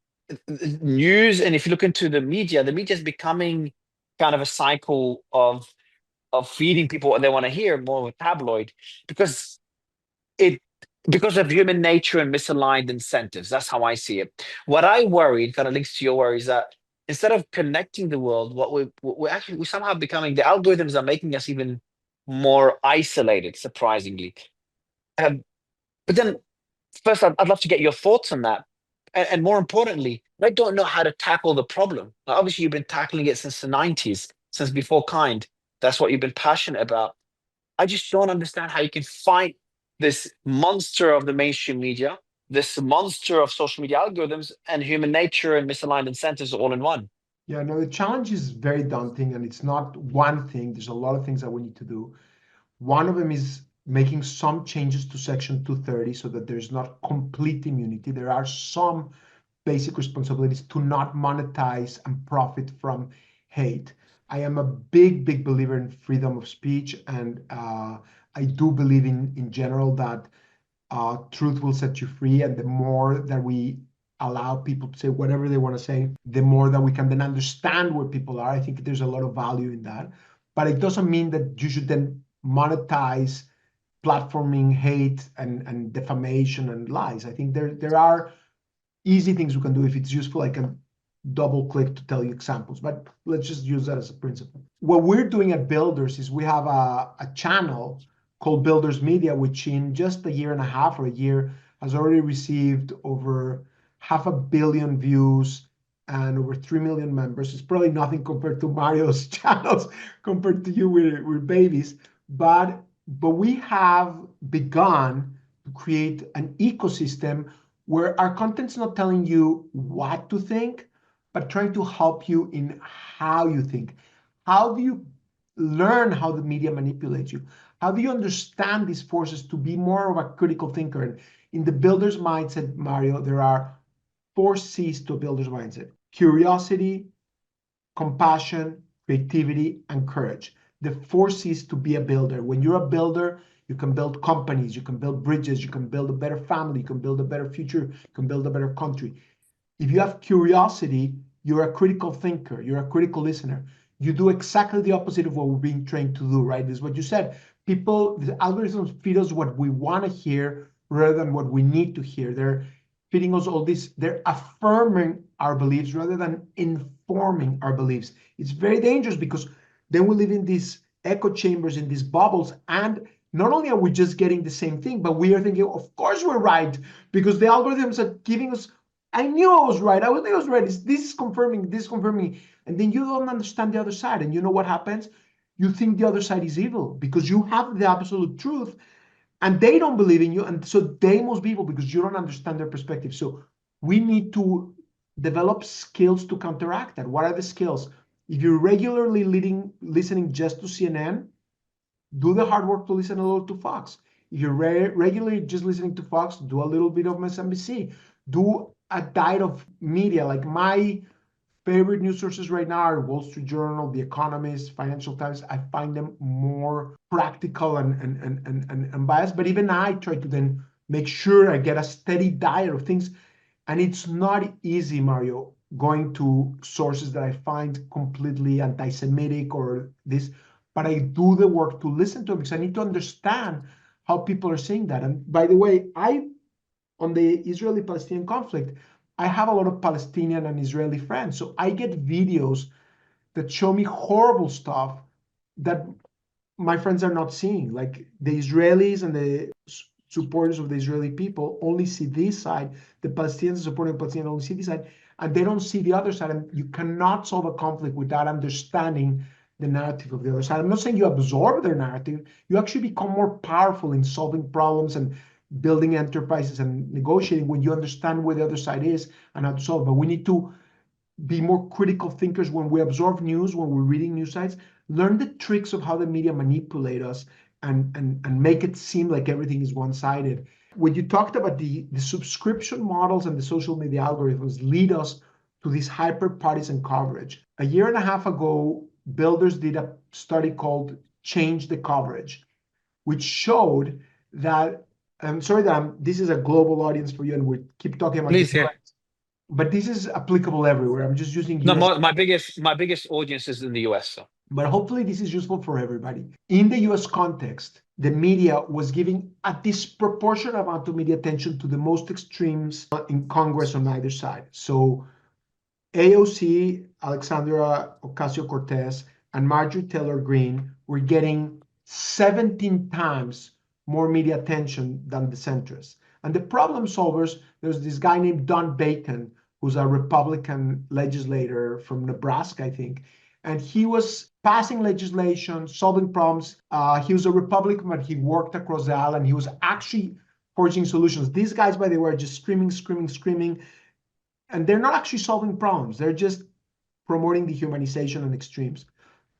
A: News, and if you look into the media is becoming kind of a cycle of feeding people what they want to hear, more of a tabloid, because it because of human nature and misaligned incentives. That's how I see it. What I worry, kind of links to your worry, is that instead of connecting the world, we're somehow becoming, the algorithms are making us even more isolated, surprisingly. Um, but then first, I'd love to get your thoughts on that. And more importantly, I don't know how to tackle the problem. Now, obviously, you've been tackling it since the 90s, since before Kind. That's what you've been passionate about. I just don't understand how you can fight this monster of the mainstream media, this monster of social media algorithms, and human nature and misaligned incentives all in one.
B: Yeah, no, the challenge is very daunting, and it's not one thing. There's a lot of things that we need to do. One of them is making some changes to Section 230 so that there's not complete immunity. There are some basic responsibilities to not monetize and profit from hate. I am a big believer in freedom of speech, and I do believe in general that truth will set you free. And the more that we allow people to say whatever they want to say, the more that we can then understand where people are. I think there's a lot of value in that. But it doesn't mean that you should then monetize platforming hate and defamation and lies. I think there are easy things we can do. If it's useful, I can double click to tell you examples, but let's just use that as a principle. What we're doing at Builders is we have a channel called Builders Media, which in just a year and a half or a year has already received over 500 million views and over 3 million members. It's probably nothing compared to Mario's channels, compared to you, we're babies. But we have begun to create an ecosystem where our content's not telling you what to think, but trying to help you in how you think. How do you learn how the media manipulates you? How do you understand these forces to be more of a critical thinker? And in the builder's mindset, Mario, there are 4 C's to a builder's mindset: curiosity, compassion, creativity, and courage. The 4 C's to be a builder. When you're a builder, you can build companies, you can build bridges, you can build a better family, you can build a better future, you can build a better country. If you have curiosity, you're a critical thinker, you're a critical listener. You do exactly the opposite of what we're being trained to do, right? This is what you said. People, the algorithms feed us what we want to hear rather than what we need to hear. They're feeding us all this, they're affirming our beliefs rather than informing our beliefs. It's very dangerous because then we live in these echo chambers, in these bubbles, and not only are we just getting the same thing, but we are thinking, of course we're right, because the algorithms are giving us I knew I was right. I knew I was right. This is confirming, this is confirming. And then you don't understand the other side. And you know what happens? You think the other side is evil because you have the absolute truth and they don't believe in you. And so they must be evil because you don't understand their perspective. So we need to develop skills to counteract that. What are the skills? If you're regularly listening just to CNN, do the hard work to listen a little to Fox. If you're regularly just listening to Fox, do a little bit of MSNBC. Do a diet of media. Like my favorite news sources right now are Wall Street Journal, The Economist, Financial Times. I find them more practical and biased. But even I try to then make sure I get a steady diet of things. And it's not easy, Mario, going to sources that I find completely anti-Semitic or this, but I do the work to listen to them because I need to understand how people are saying that. And by the way, on the Israeli-Palestinian conflict, I have a lot of Palestinian and Israeli friends. So I get videos that show me horrible stuff that my friends are not seeing. Like the Israelis and the supporters of the Israeli people only see this side. The Palestinians supporting Palestinians only see this side, and they don't see the other side. And you cannot solve a conflict without understanding the narrative of the other side. I'm not saying you absorb their narrative. You actually become more powerful in solving problems and building enterprises and negotiating when you understand where the other side is and how to solve. But we need to be more critical thinkers when we absorb news, when we're reading news sites, learn the tricks of how the media manipulate us and make it seem like everything is one-sided. When you talked about the subscription models and the social media algorithms lead us to this hyper-partisan coverage. A year and a half ago, Builders did a study called Change the Coverage, which showed that, I'm sorry that this is a global audience for you and we keep talking about
A: Please,
B: different,
A: yeah.
B: but this is applicable everywhere. I'm just using
A: No,
B: US,
A: my biggest audience is in the US. So
B: but hopefully this is useful for everybody. In the US context, the media was giving a disproportionate amount of media attention to the most extremes in Congress on either side. So AOC, Alexandria Ocasio-Cortez, and Marjorie Taylor Greene were getting 17 times more media attention than the centrists. And the problem solvers, there's this guy named Don Bacon, who's a Republican legislator from Nebraska, I think. And he was passing legislation, solving problems. He was a Republican, but he worked across the aisle and he was actually forging solutions. These guys, by the way, are just screaming, screaming, screaming. And they're not actually solving problems. They're just promoting dehumanization and extremes.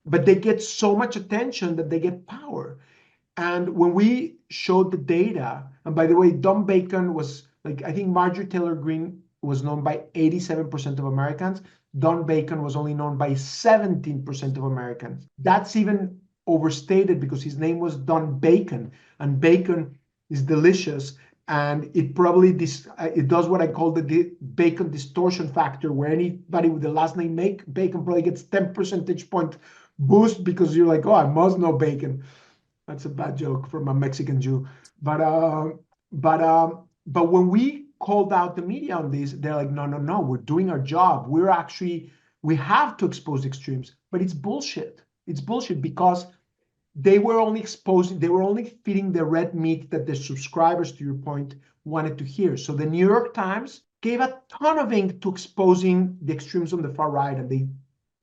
B: But they get so much attention that they get power. And when we showed the data, and by the way, Don Bacon was like, I think Marjorie Taylor Greene was known by 87% of Americans. Don Bacon was only known by 17% of Americans. That's even overstated because his name was Don Bacon, and bacon is delicious. And it probably it does what I call the Bacon distortion factor, where anybody with the last name Bacon probably gets 10 percentage point boost because you're like, oh, I must know Bacon. That's a bad joke from a Mexican Jew. But but when we called out the media on this, they're like, no, no, no, we're doing our job. We have to expose extremes, but it's bullshit. It's bullshit because they were only feeding the red meat that the subscribers, to your point, wanted to hear. So the New York Times gave a ton of ink to exposing the extremes on the far right, and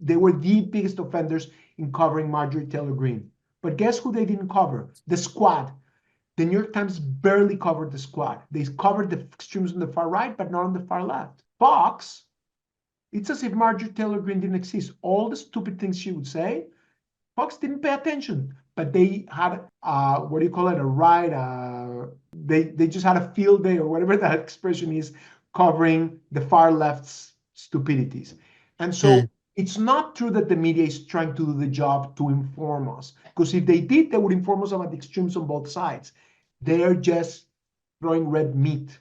B: they were the biggest offenders in covering Marjorie Taylor Greene. But guess who they didn't cover? The Squad. The New York Times barely covered the Squad. They covered the extremes on the far right, but not on the far left. Fox, it's as if Marjorie Taylor Greene didn't exist. All the stupid things she would say, Fox didn't pay attention, but they had what do you call it? A ride. They just had a field day or whatever that expression is, covering the far left's stupidities. And so it's not true that the media is trying to do the job to inform us, because if they did, they would inform us about the extremes on both sides. They are just throwing red meat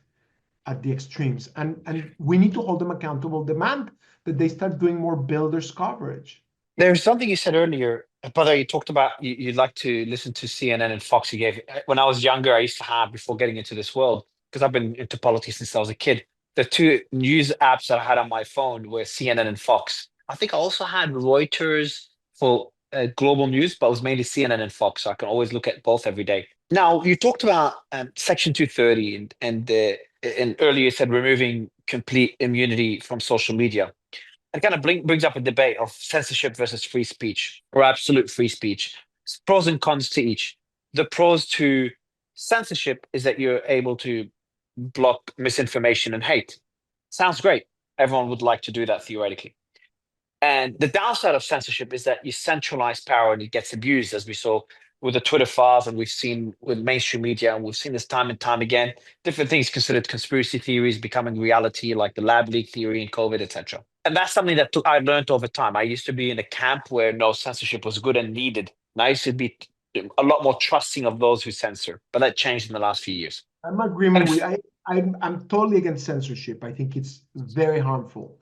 B: at the extremes, and we need to hold them accountable. Demand that they start doing more builders coverage.
A: there's something you said earlier, brother. You talked about you'd like to listen to CNN and Fox. You gave when I was younger, I used to have before getting into this world because I've been into politics since I was a kid. The two news apps that I had on my phone were CNN and Fox. I think I also had Reuters for global news, but it was mainly CNN and Fox. So I can always look at both every day. Now you talked about Section 230 and earlier you said removing complete immunity from social media. It kind of brings up a debate of censorship versus free speech or absolute free speech. Pros and cons to each. The pros to censorship is that you're able to block misinformation and hate. Sounds great. Everyone would like to do that theoretically. And the downside of censorship is that you centralize power and it gets abused, as we saw with the Twitter files, and we've seen with mainstream media, and we've seen this time and time again. Different things considered conspiracy theories becoming reality, like the lab leak theory in COVID, etc. And that's something that I learned over time. I used to be in a camp where no, censorship was good and needed. And I used to be a lot more trusting of those who censor, but that changed in the last few years.
B: I'm agreement with I'm totally against censorship. I think it's very harmful.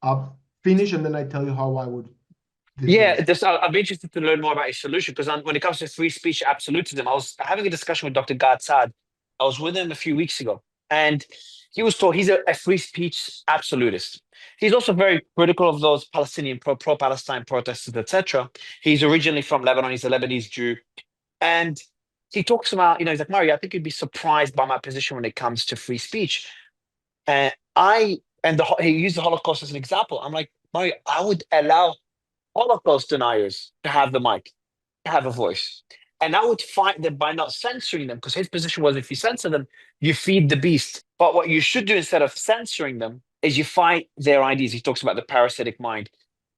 B: I'll finish and then I tell you how I would
A: Yeah,
B: dismiss.
A: I'll be interested to learn more about your solution because when it comes to free speech absolutism, I was having a discussion with Dr. Gad Saad. I was with him a few weeks ago, and he was told he's a free speech absolutist. He's also very critical of those Palestinian pro-Palestine protesters, etc. He's originally from Lebanon. He's a Lebanese Jew, and he talks about, he's like, Mario, I think you'd be surprised by my position when it comes to free speech. And he used the Holocaust as an example. I'm like, Mario, I would allow Holocaust deniers to have the mic, to have a voice. And I would fight them by not censoring them, because his position was if you censor them, you feed the beast. But what you should do instead of censoring them is you fight their ideas. He talks about the parasitic mind.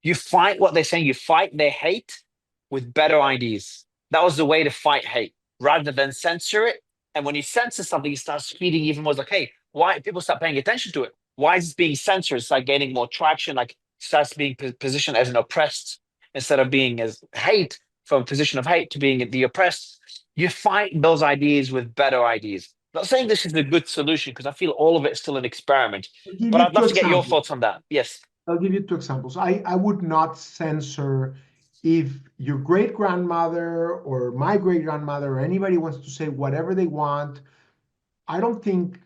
A: You fight what they're saying, you fight their hate with better ideas. That was the way to fight hate, rather than censor it. And when you censor something, it starts feeding even more. It's like, hey, why people start paying attention to it? Why is it being censored? It's like gaining more traction, like starts being positioned as an oppressed instead of being as hate, from a position of hate to being the oppressed. You fight those ideas with better ideas. Not saying this is a good solution, because I feel all of it is still an experiment,
B: I'll give
A: but
B: you
A: I'd
B: two
A: love to get your
B: examples.
A: thoughts on that. Yes.
B: I'll give you two examples. I would not censor if your great grandmother or my great grandmother or anybody wants to say whatever they want. I don't think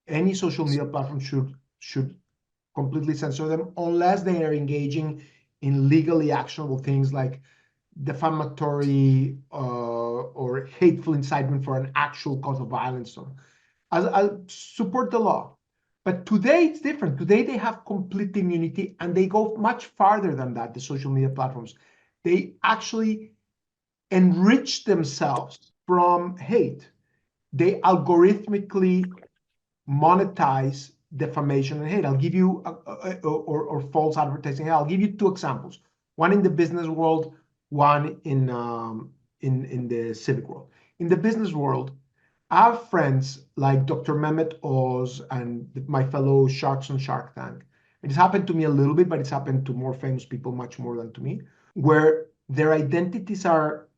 B: any social media platform should completely censor them unless they are engaging in legally actionable things like defamatory or hateful incitement for an actual cause of violence. So I support the law. But today it's different. Today they have complete immunity and they go much farther than that, the social media platforms. They actually enrich themselves from hate. They algorithmically monetize defamation and hate. I'll give you or false advertising. I'll give you two examples. One in the business world, one in the civic world. In the business world, I have friends like Dr. Mehmet Oz and my fellow sharks on Shark Tank. It's happened to me a little bit, but it's happened to more famous people, much more than to me, where their identities are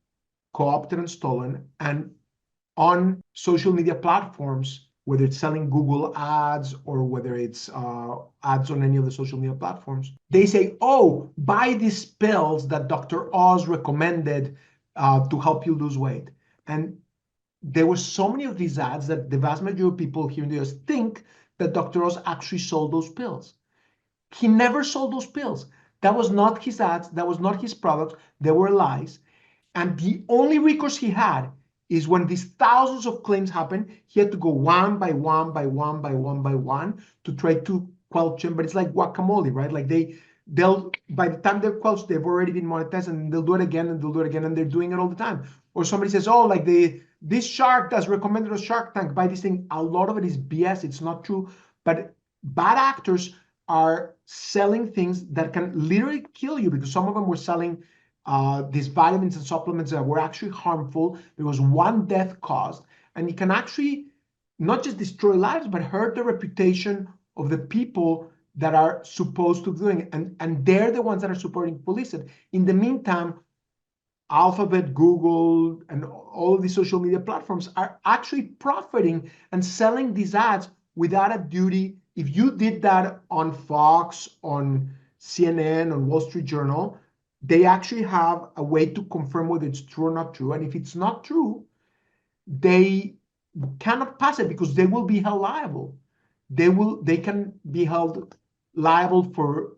B: co-opted and stolen, and on social media platforms, whether it's selling Google ads or whether it's ads on any of the social media platforms, they say, oh, buy these pills that Dr. Oz recommended to help you lose weight. And there were so many of these ads that the vast majority of people here in the US think that Dr. Oz actually sold those pills. He never sold those pills. That was not his ads. That was not his product. They were lies. And the only recourse he had is when these thousands of claims happened, he had to go one by one by one by one by one to try to quelch them. But it's like guacamole, right? Like they'll by the time they're quelched, they've already been monetized, and they'll do it again and they'll do it again, and they're doing it all the time. Or somebody says, oh, like this shark that's recommended on Shark Tank, buy this thing. A lot of it is BS. It's not true. But bad actors are selling things that can literally kill you, because some of them were selling these vitamins and supplements that were actually harmful. There was one death caused, and it can actually not just destroy lives, but hurt the reputation of the people that are supposed to be doing it. And they're the ones that are supporting police. In the meantime, Alphabet, Google, and all of these social media platforms are actually profiting and selling these ads without a duty. If you did that on Fox, on CNN, on Wall Street Journal, they actually have a way to confirm whether it's true or not true. And if it's not true, they cannot pass it because they will be held liable. They can be held liable for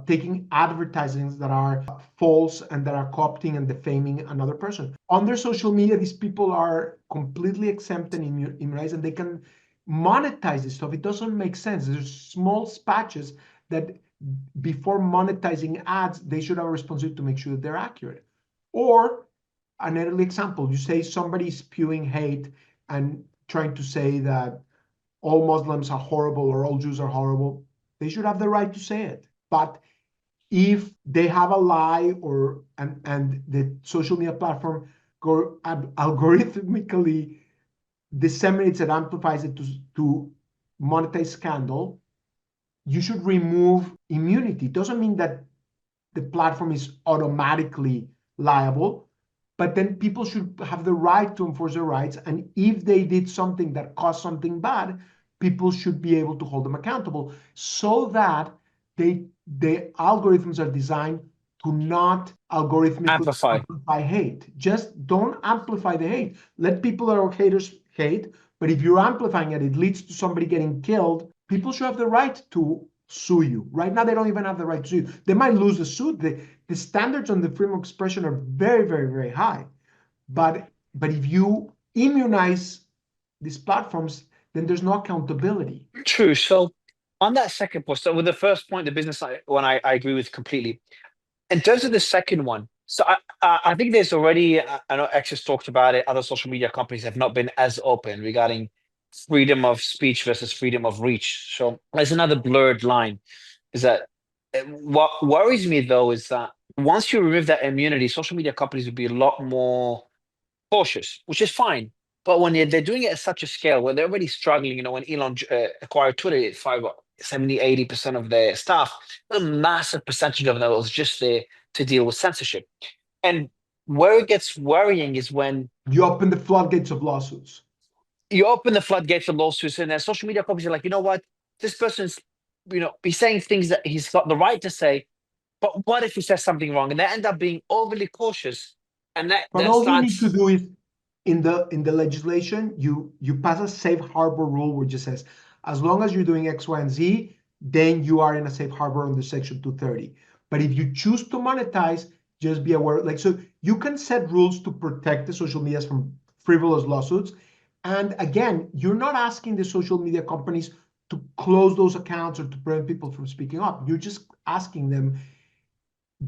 B: taking advertisements that are false and that are co-opting and defaming another person. On their social media, these people are completely exempt and immunized, and they can monetize this stuff, it doesn't make sense. There's small patches that before monetizing ads, they should have a responsibility to make sure that they're accurate. Or an early example, you say somebody's spewing hate and trying to say that all Muslims are horrible or all Jews are horrible. They should have the right to say it. But if they have a lie and the social media platform algorithmically disseminates and amplifies it to monetize scandal, you should remove immunity. Doesn't mean that the platform is automatically liable, but then people should have the right to enforce their rights. And if they did something that caused something bad, people should be able to hold them accountable so that the algorithms are designed to not algorithmically
A: Amplify.
B: amplify hate. Just don't amplify the hate. Let people that are haters hate, but if you're amplifying it, it leads to somebody getting killed. People should have the right to sue you. Right now, they don't even have the right to sue you. They might lose the suit. The standards on the freedom of expression are very, very, very high. But if you immunize these platforms, then there's no accountability.
A: True. So on that second point, so with the first point, the business one, I agree with completely. In terms of the second one, so I think there's already, I know X has talked about it, other social media companies have not been as open regarding freedom of speech versus freedom of reach. So there's another blurred line. Is that what worries me though is that once you remove that immunity, social media companies would be a lot more cautious, which is fine. But when they're doing it at such a scale where they're already struggling, when Elon acquired Twitter, it fired what, 70, 80% of their staff, a massive percentage of that was just there to deal with censorship. And where it gets worrying is when
B: You open the floodgates of lawsuits.
A: you open the floodgates of lawsuits and then social media companies are like, you know what, this person's, he's saying things that he's got the right to say, but what if he says something wrong? And they end up being overly cautious. And
B: But
A: that
B: all you need to
A: starts.
B: do is in the legislation, you pass a safe harbor rule which just says as long as you're doing X, Y, and Z, then you are in a safe harbor under Section 230. But if you choose to monetize, just be aware. Like so, you can set rules to protect the social medias from frivolous lawsuits. And again, you're not asking the social media companies to close those accounts or to prevent people from speaking up. You're just asking them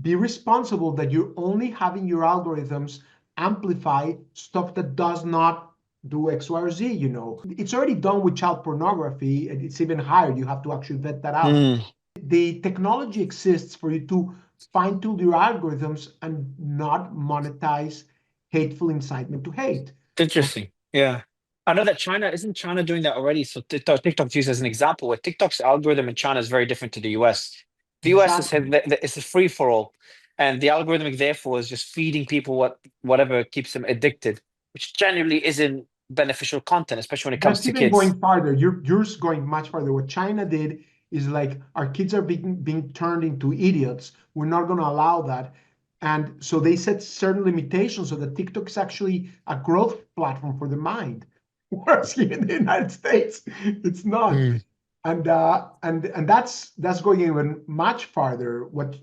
B: be responsible that you're only having your algorithms amplify stuff that does not do X, Y, or Z. It's already done with child pornography, and it's even higher. You have to actually vet that out.
A: Mm,
B: The technology exists for you to fine tune your algorithms and not monetize hateful incitement to hate.
A: interesting. Yeah. I know that isn't China doing that already? So TikTok's used as an example where TikTok's algorithm in China is very different to the US. The US is
B: Exactly.
A: it's a free for all, and the algorithmic therefore is just feeding people whatever keeps them addicted, which generally isn't beneficial content, especially when it comes
B: That's
A: to
B: even
A: kids.
B: going farther. Yours going much farther. What China did is like our kids are being turned into idiots. We're not going to allow that. And so they set certain limitations so that TikTok is actually a growth platform for the mind. Whereas here in the United States, it's not.
A: Mm.
B: And that's going even much farther. What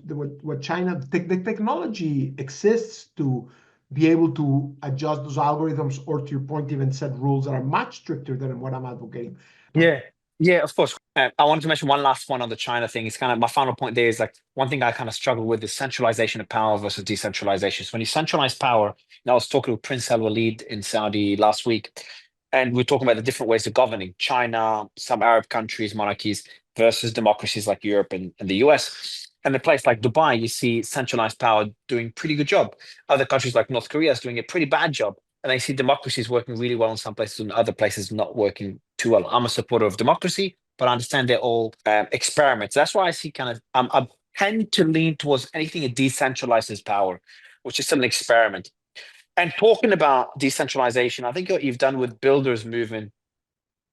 B: China the technology exists to be able to adjust those algorithms, or to your point, even set rules that are much stricter than what I'm advocating.
A: Yeah, yeah, of course. I wanted to mention one last one on the China thing. It's kind of my final point there is like one thing I kind of struggle with is centralization of power versus decentralization. So when you centralize power, I was talking with Prince Al Walid in Saudi last week, and we are talking about the different ways of governing China, some Arab countries, monarchies versus democracies like Europe and the US. And a place like Dubai, you see centralized power doing pretty good job. Other countries like North Korea is doing a pretty bad job. And I see democracies working really well in some places and other places not working too well. I'm a supporter of democracy, but I understand they're all experiments. That's why I see kind of I tend to lean towards anything that decentralizes power, which is still an experiment. And talking about decentralization, I think what you've done with Builders Movement,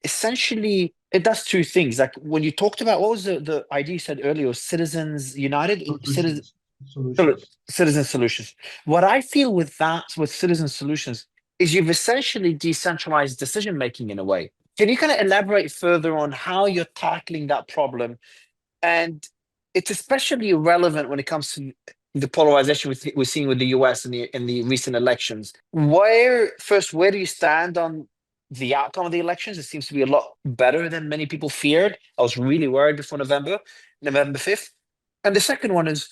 A: essentially, it does two things. Like when you talked about what was the idea you said earlier, was Citizens United,
B: Solutions. Solutions.
A: Citizen Solutions. What I feel with that, with Citizen Solutions, is you've essentially decentralized decision making in a way. Can you kind of elaborate further on how you're tackling that problem? And it's especially relevant when it comes to the polarization we're seeing with the US in the recent elections. Where do you stand on the outcome of the elections. It seems to be a lot better than many people feared. I was really worried before November 5th. And the second one is,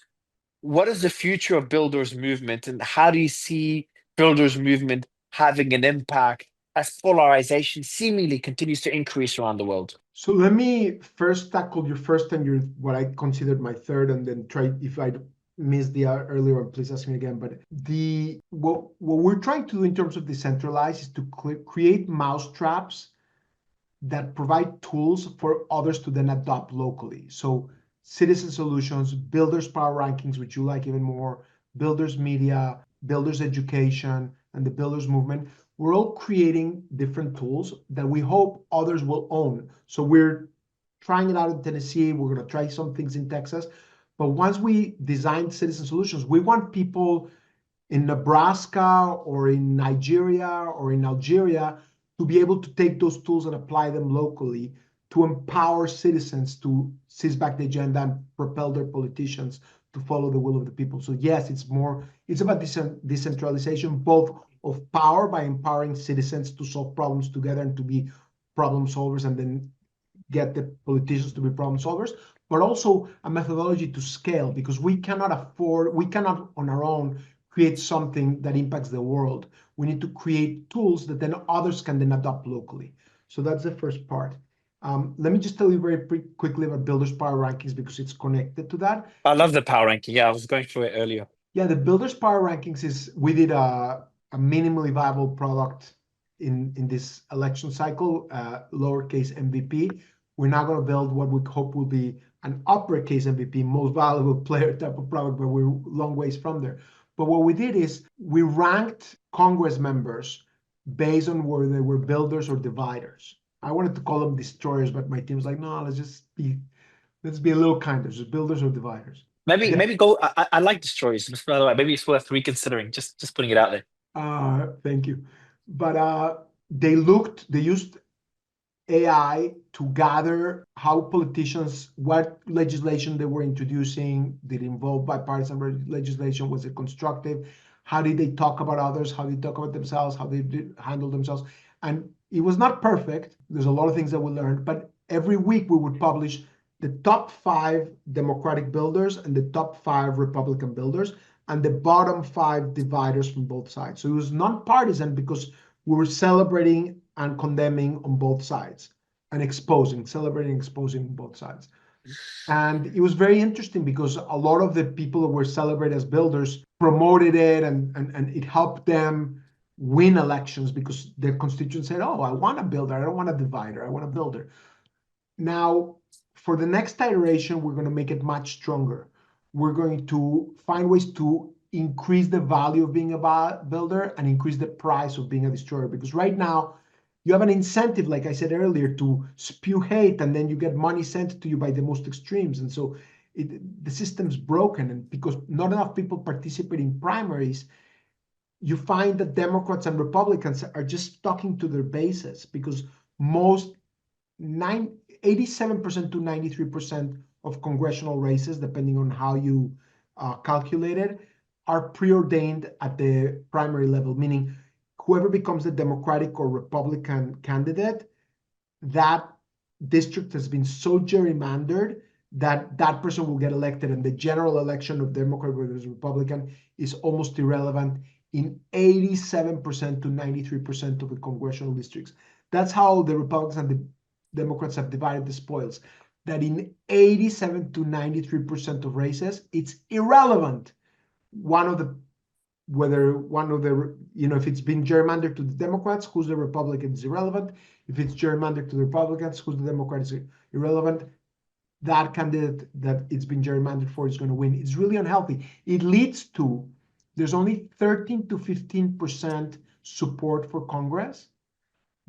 A: what is the future of builders movement, and how do you see builders movement having an impact as polarization seemingly continues to increase around the world?
B: So let me first tackle your first and your what I considered my third, and then try, if I missed the earlier one, please ask me again. But what we're trying to do in terms of decentralized is to create mousetraps that provide tools for others to then adopt locally. So citizen solutions, builders power rankings, which you like even more, builders media, builders education, and the builders movement. We're all creating different tools that we hope others will own. So we're trying it out in Tennessee. We're going to try some things in Texas. But once we design citizen solutions, we want people in Nebraska or in Nigeria or in Algeria to be able to take those tools and apply them locally to empower citizens to seize back the agenda and propel their politicians to follow the will of the people. So yes, it's about decentralization, both of power by empowering citizens to solve problems together and to be problem solvers, and then get the politicians to be problem solvers, but also a methodology to scale, because we cannot on our own create something that impacts the world. We need to create tools that then others can then adopt locally. So that's the first part. Let me just tell you very quickly about Builders Power Rankings, because it's connected to that.
A: I love the power ranking. Yeah, I was going through it earlier.
B: Yeah, the Builders Power Rankings is, we did a minimally viable product in this election cycle, lowercase MVP. We're now going to build what we hope will be an uppercase MVP, most valuable player type of product, but we're long ways from there. But what we did is we ranked Congress members based on whether they were builders or dividers. I wanted to call them destroyers, but my team's like, no, let's be a little kinder, just builders or dividers.
A: Maybe go. I like destroyers. By the way, maybe it's worth reconsidering. Just putting it out there.
B: Thank you. But they used AI to gather how politicians, what legislation they were introducing, did it involve bipartisan legislation, was it constructive, how did they talk about others, how did they talk about themselves, how they did handle themselves. And it was not perfect. There's a lot of things that we learned, but every week we would publish the top 5 Democratic builders and the top 5 Republican builders and the bottom 5 dividers from both sides. So it was nonpartisan because we were celebrating and condemning on both sides and celebrating, exposing both sides. And it was very interesting because a lot of the people that were celebrated as builders promoted it, and it helped them win elections because their constituents said, oh, I want a builder. I don't want a divider. I want a builder. Now, for the next iteration, we're going to make it much stronger. We're going to find ways to increase the value of being a builder and increase the price of being a destroyer. Because right now, you have an incentive, like I said earlier, to spew hate, and then you get money sent to you by the most extremes. And so the system's broken. And because not enough people participate in primaries, you find that Democrats and Republicans are just sticking to their bases, because 87% to 93% of congressional races, depending on how you calculate it, are preordained at the primary level, meaning whoever becomes the Democratic or Republican candidate, that district has been so gerrymandered that that person will get elected, and the general election of Democrat versus Republican is almost irrelevant in 87% to 93% of the congressional districts. That's how the Republicans and the Democrats have divided the spoils, that in 87 to 93% of races, it's irrelevant if it's been gerrymandered to the Democrats, who's the Republican is irrelevant. If it's gerrymandered to the Republicans, who's the Democrat is irrelevant. That candidate that it's been gerrymandered for is going to win. It's really unhealthy. It leads to, there's only 13 to 15% support for Congress,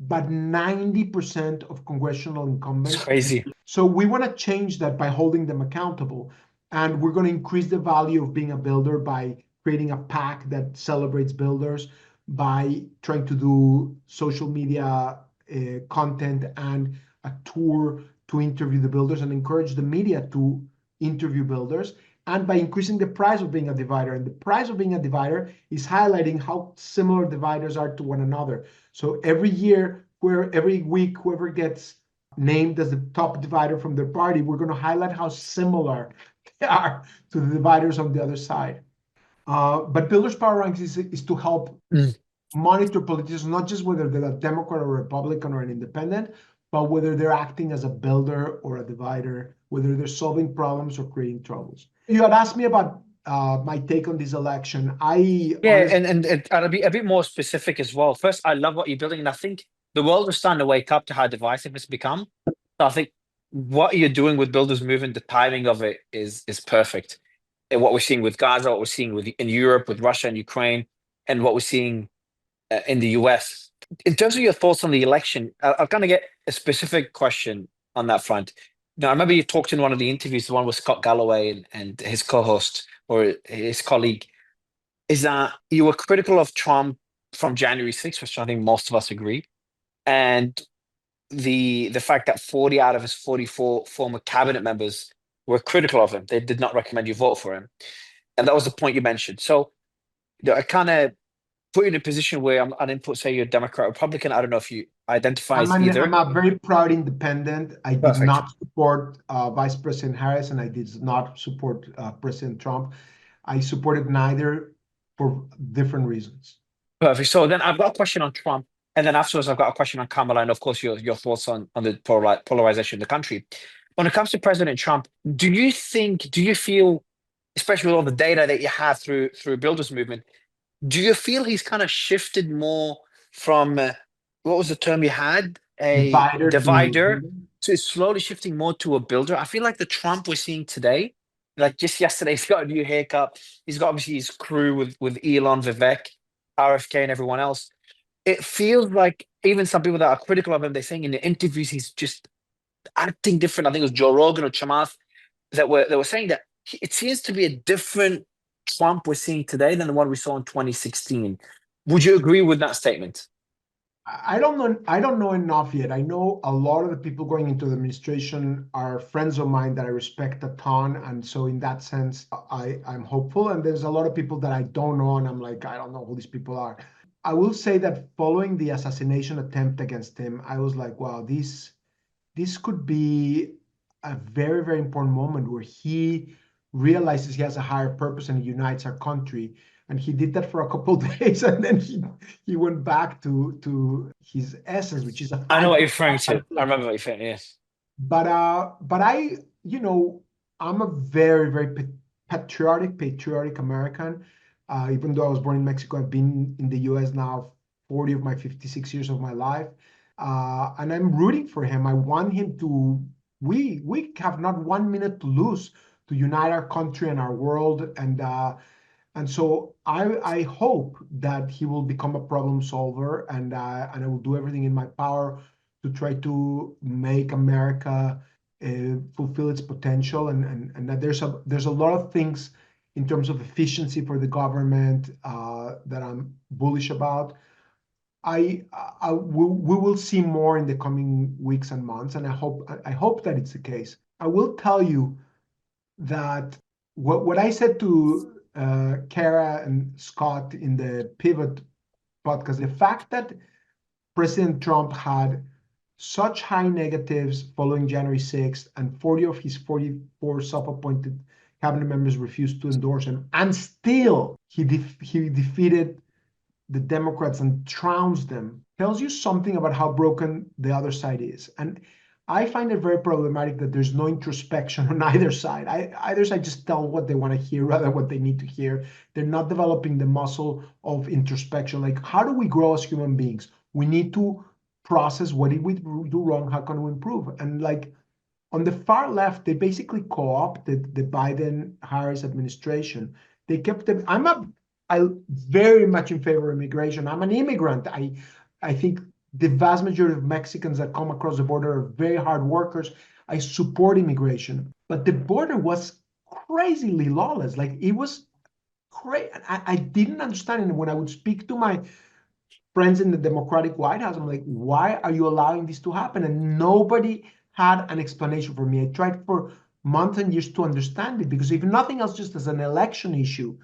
B: but 90% of congressional incumbents.
A: It's crazy.
B: So we want to change that by holding them accountable. And we're going to increase the value of being a builder by creating a PAC that celebrates builders, by trying to do social media content and a tour to interview the builders and encourage the media to interview builders, and by increasing the price of being a divider. And the price of being a divider is highlighting how similar dividers are to one another. So every year, where every week, whoever gets named as the top divider from their party, we're going to highlight how similar they are to the dividers on the other side. But Builders Power Ranks is to help monitor politicians, not just whether they're a Democrat or Republican or an independent, but whether they're acting as a builder or a divider, whether they're solving problems or creating troubles. You had asked me about my take on this election.
A: Yeah, and I'll be a bit more specific as well. First, I love what you're building, and I think the world is starting to wake up to how divisive it's become. So I think what you're doing with Builders Movement, the timing of it is perfect. And what we're seeing with Gaza, what we're seeing in Europe with Russia and Ukraine, and what we're seeing in the US. In terms of your thoughts on the election, I'll kind of get a specific question on that front. Now, I remember you talked in one of the interviews, the one with Scott Galloway and his co-host or his colleague, is that you were critical of Trump from January 6th, which I think most of us agree, and the fact that 40 out of his 44 former cabinet members were critical of him. They did not recommend you vote for him. And that was the point you mentioned. So I kind of put you in a position where I didn't put, say, you're Democrat, Republican. I don't know if you identify as either.
B: I'm a very proud independent. I did
A: Perfect.
B: not support Vice President Harris, and I did not support President Trump. I supported neither for different reasons.
A: Perfect. So then I've got a question on Trump, and then afterwards I've got a question on Kamala, and of course your thoughts on the polarization of the country. When it comes to President Trump, do you feel, especially with all the data that you have through Builders Movement, do you feel he's kind of shifted more from what was the term you had, a divider, to slowly shifting more to a builder? I feel like the Trump we're seeing today, like just yesterday, he's got a new haircut. He's got obviously his crew with Elon, Vivek, RFK, and everyone else. It feels like even some people that are critical of him, they're saying in the interviews he's just acting different. I think it was Joe Rogan or Chamath that were saying that it seems to be a different Trump we're seeing today than the one we saw in 2016. Would you agree with that statement?
B: I don't know enough yet. I know a lot of the people going into the administration are friends of mine that I respect a ton, and so in that sense, I'm hopeful. And there's a lot of people that I don't know, and I'm like, I don't know who these people are. I will say that following the assassination attempt against him, I was like, wow, this could be a very, very important moment where he realizes he has a higher purpose and unites our country. And he did that for a couple of days, and then he went back to his essence, which is a
A: I know
B: fight.
A: what you're referring to. I remember what you're saying, yes.
B: But I, I'm a very, very patriotic American. Even though I was born in Mexico, I've been in the US now 40 of my 56 years of my life. And I'm rooting for him. I want him to, we have not 1 minute to lose to unite our country and our world. And so I hope that he will become a problem solver, and I will do everything in my power to try to make America fulfill its potential, and that there's a lot of things in terms of efficiency for the government that I'm bullish about. We will see more in the coming weeks and months, and I hope that it's the case. I will tell you that what I said to Kara and Scott in the Pivot podcast, the fact that President Trump had such high negatives following January 6th, and 40 of his 44 self-appointed cabinet members refused to endorse him, and still he defeated the Democrats and trounced them, tells you something about how broken the other side is. And I find it very problematic that there's no introspection on either side. Either side just tell what they want to hear rather than what they need to hear. They're not developing the muscle of introspection. Like, how do we grow as human beings? We need to process, what did we do wrong? How can we improve? And like on the far left, they basically co-opted the Biden-Harris administration. They kept them. I very much in favor of immigration. I'm an immigrant. I think the vast majority of Mexicans that come across the border are very hard workers. I support immigration, but the border was crazily lawless. Like, it was crazy. I didn't understand it. When I would speak to my friends in the Democratic White House, I'm like, why are you allowing this to happen? And nobody had an explanation for me. I tried for months and years to understand it, because if nothing else, just as an election issue,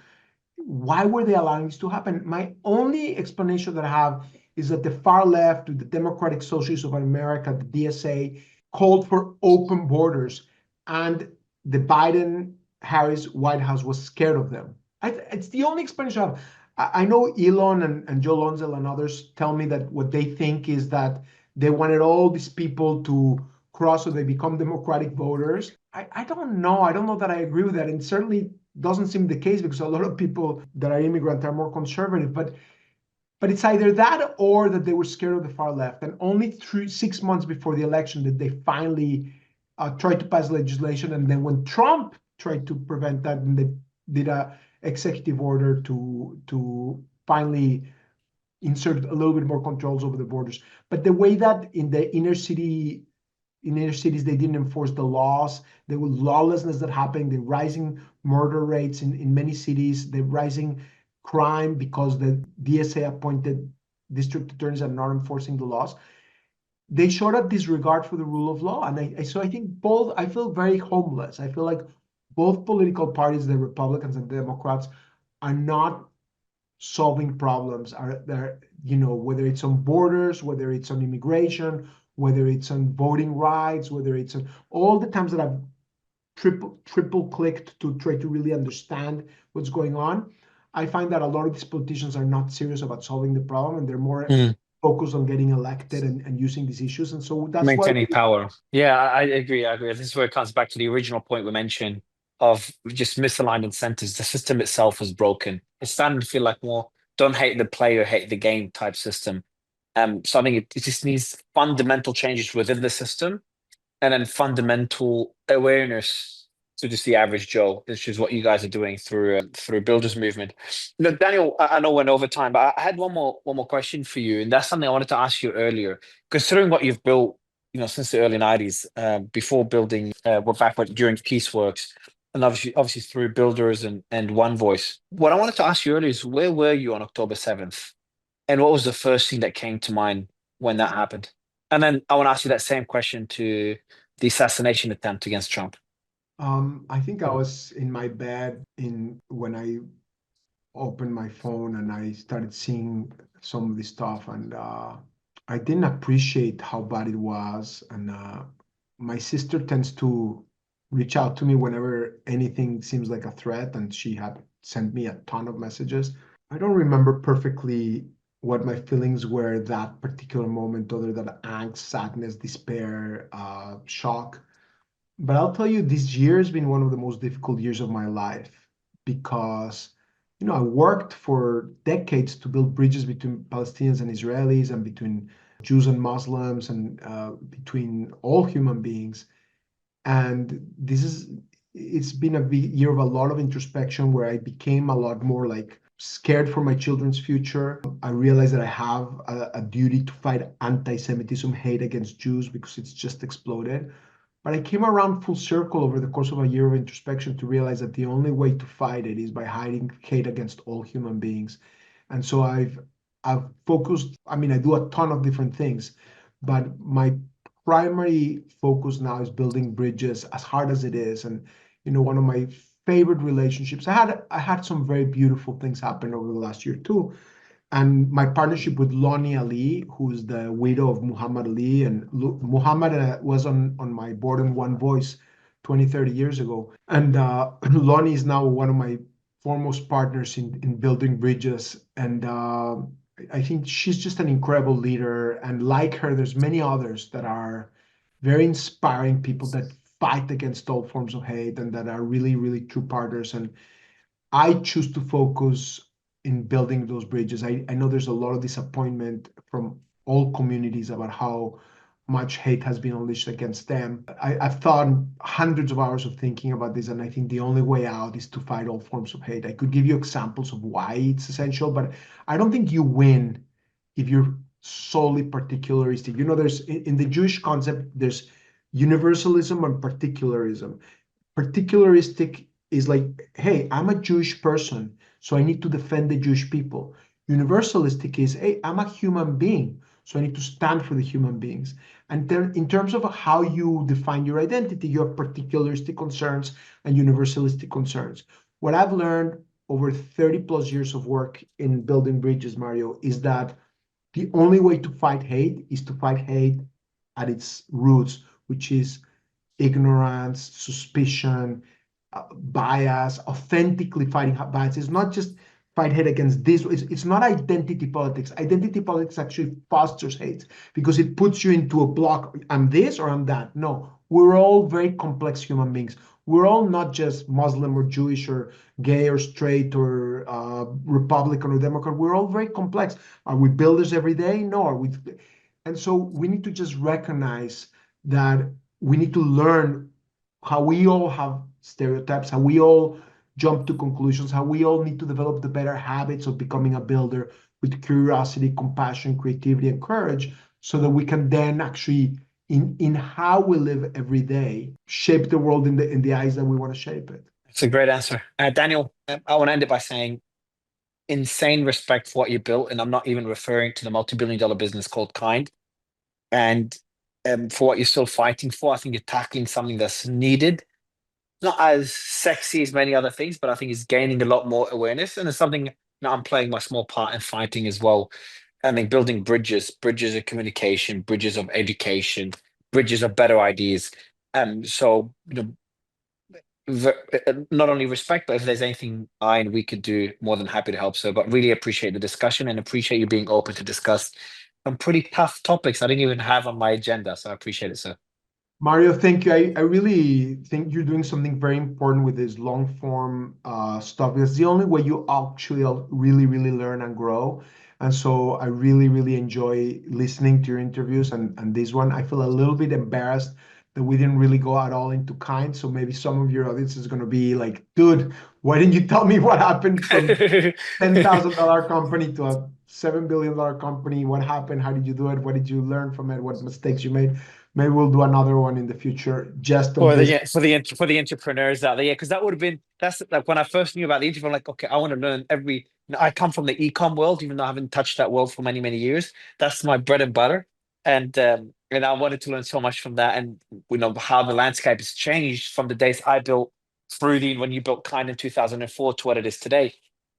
B: why were they allowing this to happen? My only explanation that I have is that the far left, the Democratic Socialists of America, the DSA, called for open borders, and the Biden-Harris White House was scared of them. It's the only explanation I have. I know Elon and Joe Lonzel and others tell me that what they think is that they wanted all these people to cross so they become Democratic voters. I don't know. I don't know that I agree with that. And certainly doesn't seem the case because a lot of people that are immigrant are more conservative. But it's either that or that they were scared of the far left. And only 6 months before the election did they finally tried to pass legislation. And then when Trump tried to prevent that, and they did a executive order to finally insert a little bit more controls over the borders. But the way that in inner cities they didn't enforce the laws, there was lawlessness that happened, the rising murder rates in many cities, the rising crime because the DSA appointed district attorneys are not enforcing the laws. They showed a disregard for the rule of law. And so I think I feel very homeless. I feel like both political parties, the Republicans and the Democrats, are not solving problems. Whether it's on borders, whether it's on immigration, whether it's on voting rights, whether it's on all the times that I've triple clicked to try to really understand what's going on, I find that a lot of these politicians are not serious about solving the problem, and they're more focused on getting elected and using these issues. And so that's why
A: Maintaining power. Yeah, I agree. I agree. This is where it comes back to the original point we mentioned of just misaligned incentives. The system itself is broken. It's starting to feel like more don't hate the player, hate the game type system. So I think it just needs fundamental changes within the system, and then fundamental awareness to just the average Joe, which is what you guys are doing through Builders Movement. Look, Daniel, I know we're over time, but I had one more question for you, and that's something I wanted to ask you earlier. Considering what you've built, since the early '90s, before building, during Peaceworks, and obviously through Builders and One Voice. What I wanted to ask you earlier is, where were you on October 7th, and what was the first thing that came to mind when that happened? And then I want to ask you that same question to the assassination attempt against Trump.
B: I think I was in my bed when I opened my phone and I started seeing some of this stuff, and I didn't appreciate how bad it was. And my sister tends to reach out to me whenever anything seems like a threat, and she had sent me a ton of messages. I don't remember perfectly what my feelings were that particular moment, other than angst, sadness, despair, shock. But I'll tell you, this year has been one of the most difficult years of my life because, I worked for decades to build bridges between Palestinians and Israelis, and between Jews and Muslims, and between all human beings. And it's been a year of a lot of introspection where I became a lot more like scared for my children's future. I realized that I have a duty to fight anti-Semitism, hate against Jews, because it's just exploded. But I came around full circle over the course of a year of introspection to realize that the only way to fight it is by hiding hate against all human beings. And so I've focused. I mean, I do a ton of different things, but my primary focus now is building bridges, as hard as it is. And one of my favorite relationships. I had some very beautiful things happen over the last year too. And my partnership with Lonnie Ali, who's the widow of Muhammad Ali, and Muhammad was on my board in One Voice 20, 30 years ago. And Lonnie is now one of my foremost partners in building bridges. And I think she's just an incredible leader. And like her, there's many others that are very inspiring people that fight against all forms of hate and that are really, really true partners. And I choose to focus in building those bridges. I know there's a lot of disappointment from all communities about how much hate has been unleashed against them. I've thought hundreds of hours of thinking about this, and I think the only way out is to fight all forms of hate. I could give you examples of why it's essential, but I don't think you win if you're solely particularistic. There's in the Jewish concept, there's universalism and particularism. Particularistic is like, hey, I'm a Jewish person, so I need to defend the Jewish people. Universalistic is, hey, I'm a human being, so I need to stand for the human beings. And then in terms of how you define your identity, you have particularistic concerns and universalistic concerns. What I've learned over 30 plus years of work in building bridges, Mario, is that the only way to fight hate is to fight hate at its roots, which is ignorance, suspicion, bias, authentically fighting bias. It's not just fight hate against this. It's not identity politics. Identity politics actually fosters hate because it puts you into a block. I'm this or I'm that. No, we're all very complex human beings. We're all not just Muslim or Jewish or gay or straight or Republican or Democrat. We're all very complex. Are we builders every day? No. Are we? And so we need to just recognize that we need to learn how we all have stereotypes, how we all jump to conclusions, how we all need to develop the better habits of becoming a builder with curiosity, compassion, creativity, and courage, so that we can then actually, in how we live every day, shape the world in the eyes that we want to shape it.
A: It's a great answer. Daniel, I want to end it by saying insane respect for what you built. And I'm not even referring to the multi-billion-dollar business called Kind. And for what you're still fighting for, I think you're tackling something that's needed. Not as sexy as many other things, but I think it's gaining a lot more awareness. And it's something that I'm playing my small part in fighting as well. I think building bridges, bridges of communication, bridges of education, bridges of better ideas. So not only respect, but if there's anything I and we could do, more than happy to help. So, but really appreciate the discussion and appreciate you being open to discuss some pretty tough topics I didn't even have on my agenda. So I appreciate it, sir.
B: Mario, thank you. I really think you're doing something very important with this long form stuff. It's the only way you actually really, really learn and grow. And so I really, really enjoy listening to your interviews and this one. I feel a little bit embarrassed that we didn't really go at all into Kind. So maybe some of your audience is going to be like, dude, why didn't you tell me what happened from $10,000 company to a $7 billion company? What happened? How did you do it? What did you learn from it? What mistakes you made? Maybe we'll do another one in the future just on
A: For
B: this.
A: the entrepreneurs out there, yeah, because that would have been that's like when I first knew about the interview, I'm like, okay, I want to learn every. I come from the e-com world, even though I haven't touched that world for many years. That's my bread and butter, and I wanted to learn so much from that, and how the landscape has changed from the days I built Fruity when you built Kind in 2004 to what it is today.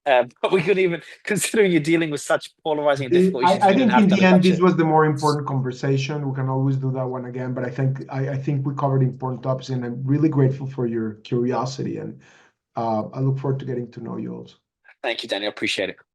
A: But we couldn't even considering you're dealing with such polarizing and difficult issues,
B: I
A: we didn't
B: think
A: have
B: in
A: time
B: the
A: to
B: end,
A: touch
B: this
A: it.
B: was the more important conversation. We can always do that one again, but I think we covered important topics, and I'm really grateful for your curiosity, and I look forward to getting to know you also.
A: Thank you, Daniel. Appreciate it.